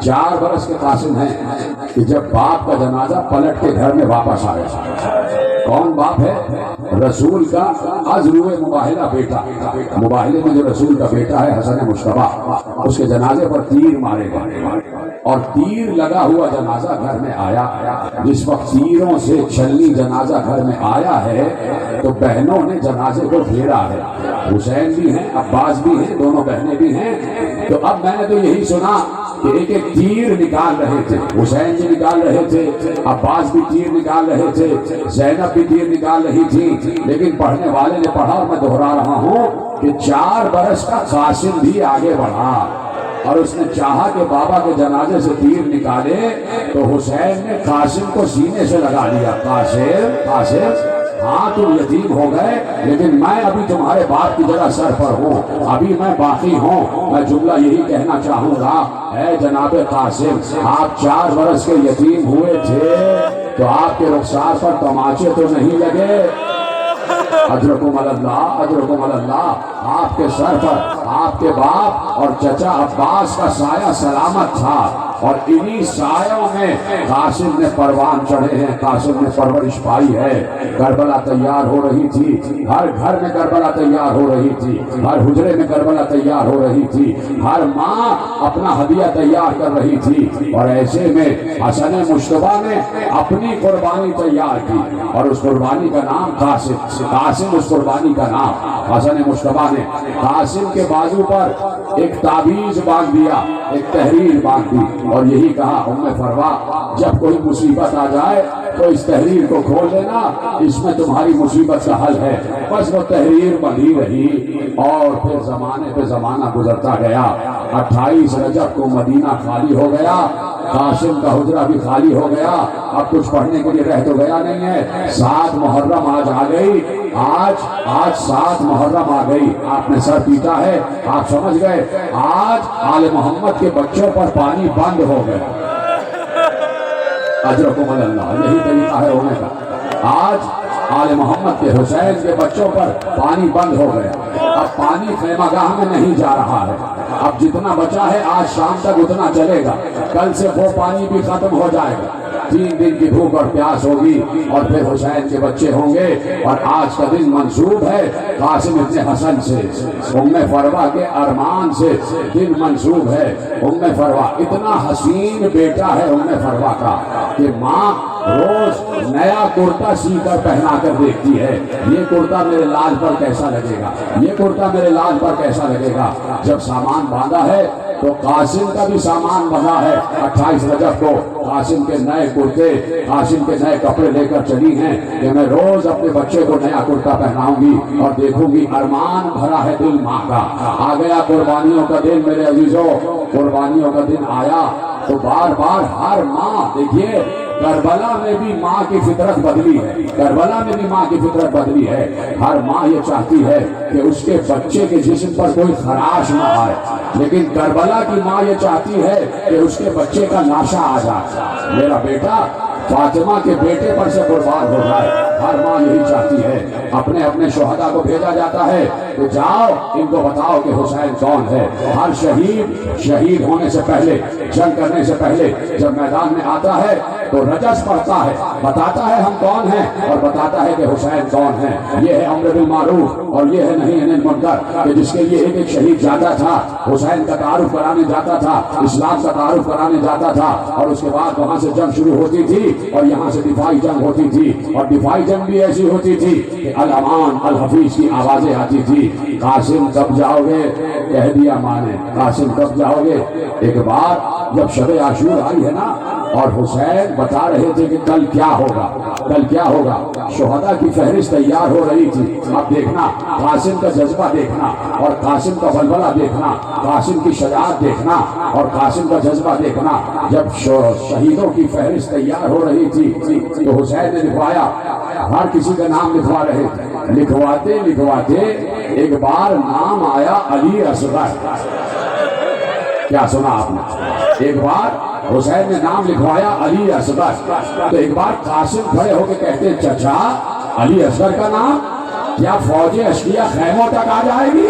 4 برس کے قاسم ہیں کہ جب باپ کا جنازہ پلٹ کے گھر میں واپس آیا. کون باپ ہے؟ رسول کا از روئے مباہلہ بیٹا. مباہلے میں جو رسول کا بیٹا ہے حسن مصطفیٰ, اس کے جنازے پر تیر مارے گئے, اور تیر لگا ہوا جنازہ گھر میں آیا. جس وقت تیروں سے چھلنی جنازہ گھر میں آیا ہے تو بہنوں نے جنازے کو گھیرا ہے. حسین بھی ہیں, عباس بھی ہیں, دونوں بہنیں بھی ہیں. تو اب میں نے تو یہی سنا کہ ایک ایک تیر نکال رہے تھے, حسین بھی نکال رہے تھے, عباس بھی تیر نکال رہے تھے, زینب بھی تیر نکال رہی تھی. لیکن پڑھنے والے نے پڑھا, اور میں دہرا رہا ہوں کہ 4 برس کا قاسم بھی آگے بڑھا, اور اس نے چاہا کہ بابا کے جنازے سے تیر نکالے, تو حسین نے قاسم کو سینے سے لگا لیا. قاسم, قاسم, ہاں تم یتیم ہو گئے, لیکن میں ابھی تمہارے باپ کی جگہ سر پر ہوں, ابھی میں باقی ہوں. میں جملہ یہی کہنا چاہوں گا, اے جناب قاسم, آپ 4 برس کے یتیم ہوئے تھے تو آپ کے رخسار پر تماچے تو نہیں لگے؟ اجرکم اللہ, اجرکم اللہ. آپ کے سر پر آپ کے باپ اور چچا عباس کا سایہ سلامت تھا, اور انہی سایوں میں قاسم نے پروان چڑھے ہیں, قاسم نے پرورش پائی ہے. کربلا تیار ہو رہی تھی, ہر گھر میں کربلا تیار ہو رہی تھی, ہر حجرے میں کربلا تیار ہو رہی تھی, ہر ماں اپنا ہدیہ تیار کر رہی تھی. اور ایسے میں حسن مصطفیٰ نے اپنی قربانی تیار کی, اور اس قربانی کا نام قاسم. قاسم اس قربانی کا نام. حسن مصطفیٰ نے قاسم کے بازو پر ایک تعویذ باندھ دیا, ایک تحریر باندھ دی, اور یہی کہا ام فروہ, جب کوئی مصیبت آ جائے تو اس تحریر کو کھول لینا، اس میں تمہاری مصیبت کا حل ہے۔ بس وہ تحریر بندھی رہی اور پھر زمانے پہ زمانہ گزرتا گیا۔ 28 رجب کو مدینہ خالی ہو گیا، قاسم کا حجرہ بھی خالی ہو گیا، اب کچھ پڑھنے کے لیے رہ تو گیا نہیں ہے۔ 7 محرم آج آ گئی، آج 7 محرم آ گئی، آپ نے سر پیٹا ہے، آپ سمجھ گئے آج آل محمد کے بچوں پر پانی بند ہو گیا۔ اجرکم اللہ، یہی طریقہ ہے ہونے کا۔ آج آل محمد کے حسین کے بچوں پر پانی بند ہو گیا، اب پانی خیمہ گاہ میں نہیں جا رہا ہے، اب جتنا بچا ہے آج شام تک اتنا چلے گا، کل سے وہ پانی بھی ختم ہو جائے گا۔ 3 دن کی بھوک اور پیاس ہوگی اور پھر حسین کے بچے ہوں گے۔ اور آج کا دن منسوب ہے قاسم ابن حسن سے، ام فروہ کے ارمان سے دن منسوب ہے۔ ام فروہ اتنا حسین بیٹا ہے ام فروہ کا کہ ماں روز نیا کرتا سی کر پہنا کر دیکھتی ہے، یہ کرتا میرے لال پر کیسا لگے گا، یہ کرتا میرے لال پر کیسا لگے گا۔ جب سامان باندھا ہے تو قاسم کا بھی سامان بنا ہے۔ 28 رجب کو قاسم کے نئے کرتے، قاسم کے نئے کپڑے لے کر چلی ہیں کہ میں روز اپنے بچے کو نیا کرتا پہناؤں گی اور دیکھوں گی ارمان بھرا ہے دل ماں کا۔ آ گیا قربانیوں کا دن میرے عزیزوں، قربانیوں کا دن آیا تو بار بار ہر ماں، دیکھیے کربلا میں بھی ماں کی فطرت بدلی ہے، کربلا میں بھی ماں کی فطرت بدلی ہے۔ ہر ماں یہ چاہتی ہے کہ اس کے بچے کے جسم پر کوئی خراش نہ آئے، لیکن کربلا کی ماں یہ چاہتی ہے کہ اس کے بچے کا لاشا آ جائے، میرا بیٹا فاطمہ کے بیٹے پر سے قربان ہو جائے۔ ہر ماں یہی چاہتی ہے۔ اپنے اپنے شہداء کو بھیجا جاتا ہے کہ جاؤ ان کو بتاؤ کہ حسین کون ہے۔ ہر شہید ہونے سے پہلے، جنگ کرنے سے پہلے جب میدان میں آتا ہے تو رجس پڑھتا ہے، بتاتا ہے ہم کون ہیں اور بتاتا ہے کہ حسین کون ہے۔ یہ ہے امر بالمعروف اور یہ ہے نہی عن المنکر، کہ جس کے لیے ایک شہید جاتا تھا، حسین کا تعارف کرانے جاتا تھا، اسلام کا تعارف کرانے جاتا تھا، اور اس کے بعد وہاں سے جنگ شروع ہوتی تھی اور یہاں سے دفاعی جنگ ہوتی تھی، اور دفاعی جنگ بھی ایسی ہوتی تھی کہ الامان الحفیظ کی آوازیں آتی تھی۔ قاسم کب جاؤ گے؟ کہہ دیا ماں نے، قاسم کب جاؤ گے؟ ایک بار جب شب عاشور آئی ہے نا اور حسین بتا رہے تھے کہ کل کیا ہوگا، کل کیا ہوگا، شہداء کی فہرست تیار ہو رہی تھی۔ اب دیکھنا قاسم کا جذبہ دیکھنا اور قاسم کا بلبلہ دیکھنا، قاسم کی شجاعت دیکھنا اور قاسم کا جذبہ دیکھنا۔ جب شہیدوں کی فہرست تیار ہو رہی تھی تو حسین نے لکھوایا، ہر کسی کا نام لکھوا رہے تھے، لکھواتے لکھواتے ایک بار نام آیا علی اصغر۔ کیا سنا آپ نے؟ ایک بار حسین نے نام لکھوایا علی اصغر، تو ایک بار قاسم کھڑے ہو کے کہتے چچا علی اصغر کا نام، کیا فوج اشقیہ خیموں تک آ جائے گی؟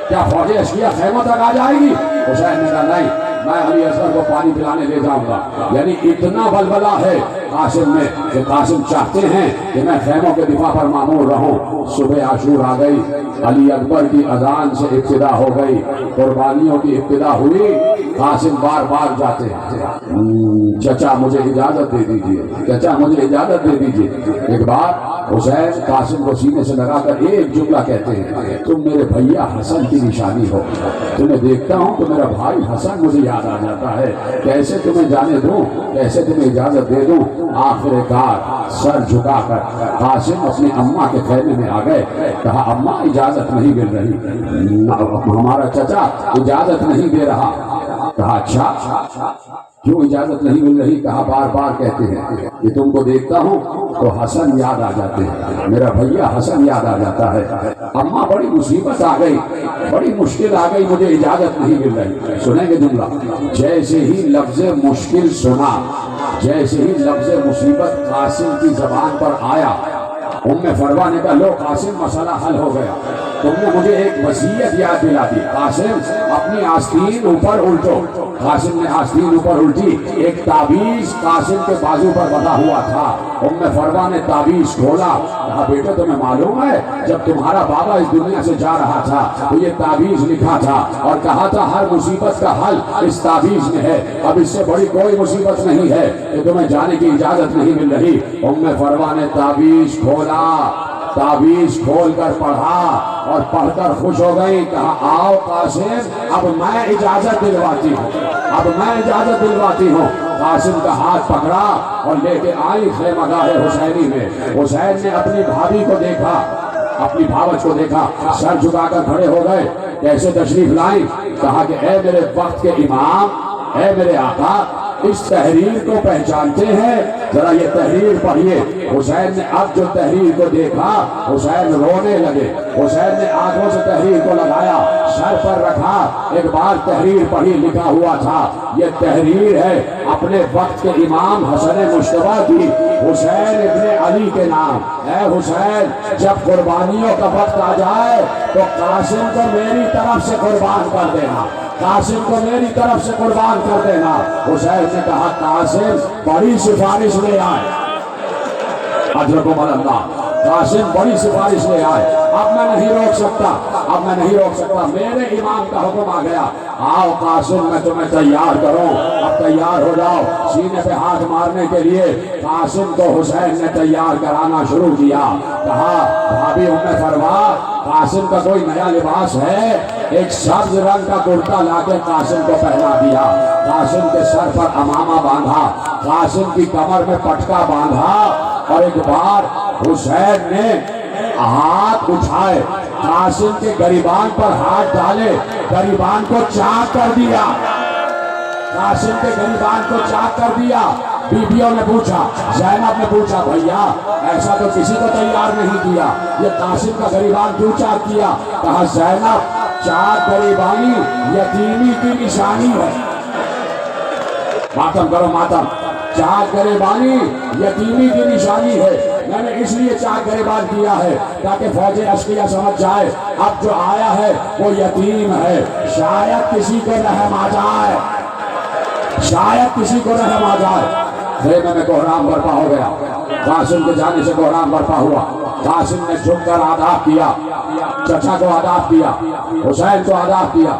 کیا فوج اشقیہ خیموں تک آ جائے گی؟ حسین نے کہا نہیں، میں علی اصغر کو پانی پلانے لے جاؤں گا۔ یعنی اتنا بلبلہ ہے قاسم میں کہ قاسم چاہتے ہیں کہ میں خیموں کے دفاع پر معمور رہوں۔ صبح عاشور آ گئی، علی اکبر کی اذان سے ابتدا ہو گئی، قربانیوں کی ابتدا ہوئی۔ قاسم بار بار جاتے ہیں، چچا مجھے اجازت دے دیجیے، چچا مجھے اجازت دے دیجیے۔ ایک بار حسین قاسم کو سینے سے لگا کر ایک جملہ کہتے ہیں، تم میرے بھیا حسن کی نشانی ہو، تمہیں دیکھتا ہوں تو میرا بھائی حسن مجھے یاد آ جاتا ہے، کیسے تمہیں جانے دوں، کیسے تمہیں اجازت دے دوں۔ آخر کار سر جھکا کر قاسم اپنی اماں کے خیمے میں آ گئے، کہا اماں اجازت نہیں مل رہی، ہمارا چچا اجازت نہیں دے رہا۔ کہا اچھا کیوں اجازت نہیں مل رہی؟ کہا بار بار کہتے ہیں کہ تم کو دیکھتا ہوں تو حسن یاد آ جاتے ہیں، میرا بھیا حسن یاد آ جاتا ہے۔ اماں بڑی مصیبت آ گئی، بڑی مشکل آ گئی، مجھے اجازت نہیں مل رہی۔ سنیں گے جملہ، جیسے ہی لفظ مشکل سنا، جیسے ہی لفظ مصیبت قاسم کی زبان پر آیا، ام فروہ نے کہا لو قاسم مسئلہ حل ہو گیا، تم نے مجھے ایک وصیت یاد دلا دی، قاسم اپنی آستین اوپر الٹو۔ قاسم نے آستین اوپر الٹی، ایک تعویذ قاسم کے بازو پر بندھا ہوا تھا۔ ام فروہ نے تعویذ کھولا، کہا بیٹے تمہیں معلوم ہے جب تمہارا بابا اس دنیا سے جا رہا تھا تو یہ تعویذ لکھا تھا اور کہا تھا ہر مصیبت کا حل اس تعویذ میں ہے، اب اس سے بڑی کوئی مصیبت نہیں ہے کہ تمہیں جانے کی اجازت نہیں مل رہی۔ ام فروہ نے تعویذ کھولا، تعویذ کھول کر پڑھا اور پڑھ کر خوش ہو گئی، کہا آؤ قاسم اب میں اجازت دلواتی ہوں، اب میں اجازت دلواتی ہوں۔ قاسم کا ہاتھ پکڑا اور لے کے آئی خیمہ گاہ حسینی میں. حسین نے اپنی بھابھی کو دیکھا، اپنی بھاوچ کو دیکھا، سر جھکا کر کھڑے ہو گئے. کیسے تشریف لائیں؟ کہا کہ اے میرے وقت کے امام، اے میرے آقا، اس تحریر کو پہچانتے ہیں؟ ذرا یہ تحریر پڑھیے. حسین نے اب جو تحریر کو دیکھا، حسین رونے لگے. حسین نے آنکھوں سے تحریر کو لگایا، سر پر رکھا، ایک بار تحریر پڑھی. لکھا ہوا تھا، یہ تحریر ہے اپنے وقت کے امام حسن مشتبہ کی، حسین ابن علی کے نام. اے حسین، جب قربانیوں کا وقت آ جائے تو قاسم کو میری طرف سے قربان کر دینا، قاسم کو میری طرف سے قربان کر دینا. حسین نے کہا قاسم بڑی سفارش لے آئے، اجرکم اللہ، قاسم بڑی سفارش لے آئے. اب میں نہیں روک سکتا، اب میں نہیں روک سکتا، میرے امام کا حکم آ گیا. آؤ قاسم، میں تمہیں تیار کروں، اب تیار ہو جاؤ. سینے پہ ہاتھ مارنے کے لیے قاسم کو حسین نے تیار کرانا شروع کیا. کہا بھابھی ام فروا، قاسم کا کوئی نیا لباس ہے؟ ایک سبز رنگ کا کرتا لا کے قاسم کو پہنا دیا. قاسم کے سر پر امامہ باندھا، قاسم کی کمر میں پٹکا باندھا، اور ایک بار حسین نے ہاتھ اٹھائے، قاسم کے گریبان پر ہاتھ ڈالے، گریبان کو چاک کر دیا، قاسم کے گریبان کو چاک کر دیا. بیبیوں نے پوچھا، زینب نے پوچھا، بھیا ایسا تو کسی کو تیار نہیں کیا، یہ قاسم کا گریبان کیوں چاک کیا؟ کہا زینب، چاک گریبانی یتیمی کی نشانی ہے. ماتم کرو ماتم. چاک گریبانی یتیمی کی نشانی ہے. میں نے اس لیے چاک گریبان کیا ہے تاکہ فوج اشقیہ سمجھ جائے اب جو آیا ہے وہ یتیم ہے، شاید کسی کو رحم آ جائے، شاید کسی کو رحم آ جائے. خیمے میں کوہرام برپا ہو گیا. قاسم کے جانے سے کوہرام برپا ہوا. قاسم نے جھک کر آداب کیا، چچا کو آداب کیا، حسین کو آداب کیا،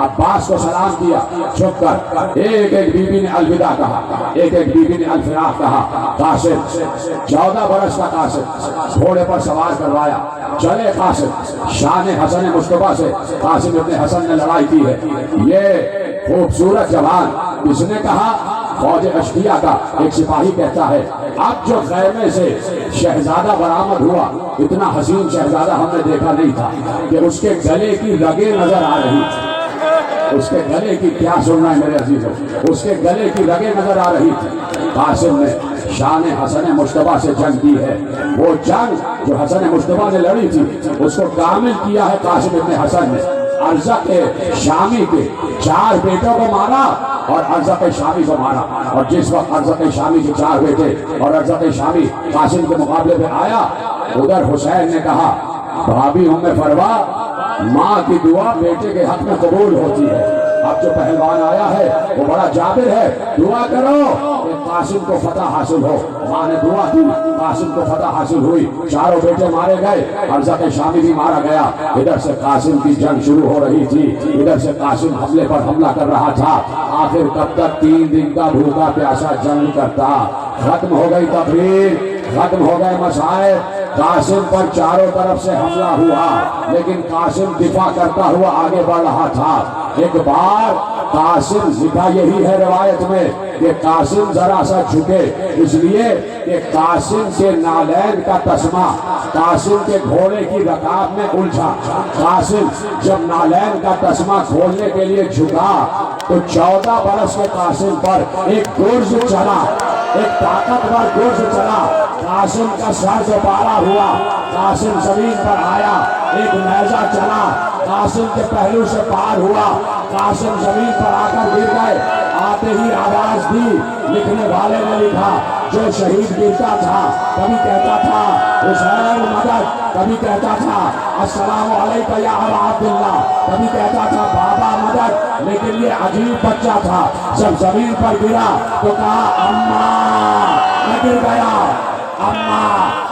عباس کو سلام کیا. جھک کر ایک ایک بیوی نے الوداع کہا، ایک ایک بیوی نے الفراق کہا. قاسم 14 برس کا قاسم گھوڑے پر سوار کروایا. چلے قاسم، شان حسن مصطفیٰ سے قاسم ابن حسن نے لڑائی کی ہے. یہ خوبصورت جوان، اس نے کہا، فوج اشقیہ کا ایک سپاہی کہتا ہے، اب جو خیمے سے شہزادہ برآمد ہوا، اتنا حسین شہزادہ ہم نے دیکھا نہیں تھا کہ اس کے گلے کی رگیں نظر آ رہی تھی. اس کے گلے کی، کیا سننا ہے میرے عزیزوں، اس کے گلے کی رگیں نظر آ رہی تھی. قاسم نے شان حسن مصطفیٰ سے جنگ کی ہے. وہ جنگ جو حسن مصطفیٰ نے لڑی تھی اس کو کامل کیا ہے قاسم ابن حسن نے. ارزق شامی کے 4 بیٹوں کو مارا اور ارزق شامی کو مارا. اور جس وقت ارزق شامی کے 4 بیٹے اور ارزق شامی قاسم کے مقابلے میں آیا، ادھر حسین نے کہا، بھابھی ام فروا، ماں کی دعا بیٹے کے حق میں قبول ہوتی ہے. اب جو پہلوان آیا ہے وہ بڑا جابر ہے، دعا کرو کہ قاسم کو فتح حاصل ہو. ماں نے دعا کی، قاسم کو فتح حاصل ہوئی. 4 بیٹے مارے گئے، ارزق شامی بھی مارا گیا. ادھر سے قاسم کی جنگ شروع ہو رہی تھی، ادھر سے قاسم حملے پر حملہ کر رہا تھا. آخر کب تک 3 دن کا بھوکا پیاسا جنگ کرتا. ختم ہو گئی تقریر، ختم ہو گئے مسائل. قاسم پر چاروں طرف سے حملہ ہوا، لیکن قاسم دفاع کرتا ہوا آگے بڑھ رہا تھا. ایک بار قاسم، لکھا یہی ہے روایت میں کہ قاسم ذرا سا جھکے، اس لیے کہ قاسم کے نالین کا تسمہ قاسم کے گھوڑے کی رکاب میں الجھا. قاسم جب نالین کا تسمہ کھولنے کے لیے جھکا تو 14 برس کے قاسم پر ایک گرز چلا، ایک طاقتور گرز چلا. قاسم کا سر دوبارہ ہوا، قاسم زمین پر آیا. ایک نیزہ چلا، قاسم کے پہلو سے پار ہوا، قاسم زمین پر آ کر گر گئے. آتے ہی آواز دی. لکھنے والے نے لکھا، جو شہید گرتا تھا کبھی کہتا تھا حسین مدد، کبھی کہتا تھا السلام علیکم یا ابا عبداللہ، کبھی کہتا تھا بابا مدد. لیکن یہ عجیب بچہ تھا، جب زمین پر گرا تو کہا اماں، میں گر گیا، اماں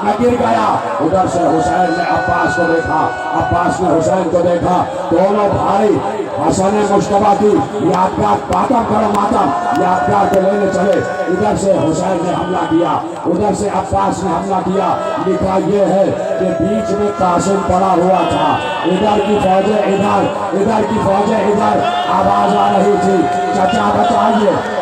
میں گر گیا. ادھر سے حسین نے عباس کو دیکھا، عباس نے حسین کو دیکھا. دونوں بھائی حسن مشتبہ کی یادگار، ماتم کرو ماتم، یادگار کو لینے چلے. ادھر سے حسین نے حملہ کیا، ادھر سے عباس نے حملہ کیا. لکھا یہ ہے کہ بیچ میں قاسم پڑا ہوا تھا. ادھر کی فوجیں ادھر، ادھر کی فوجیں ادھر. آواز آ رہی تھی، چچا بچائیے،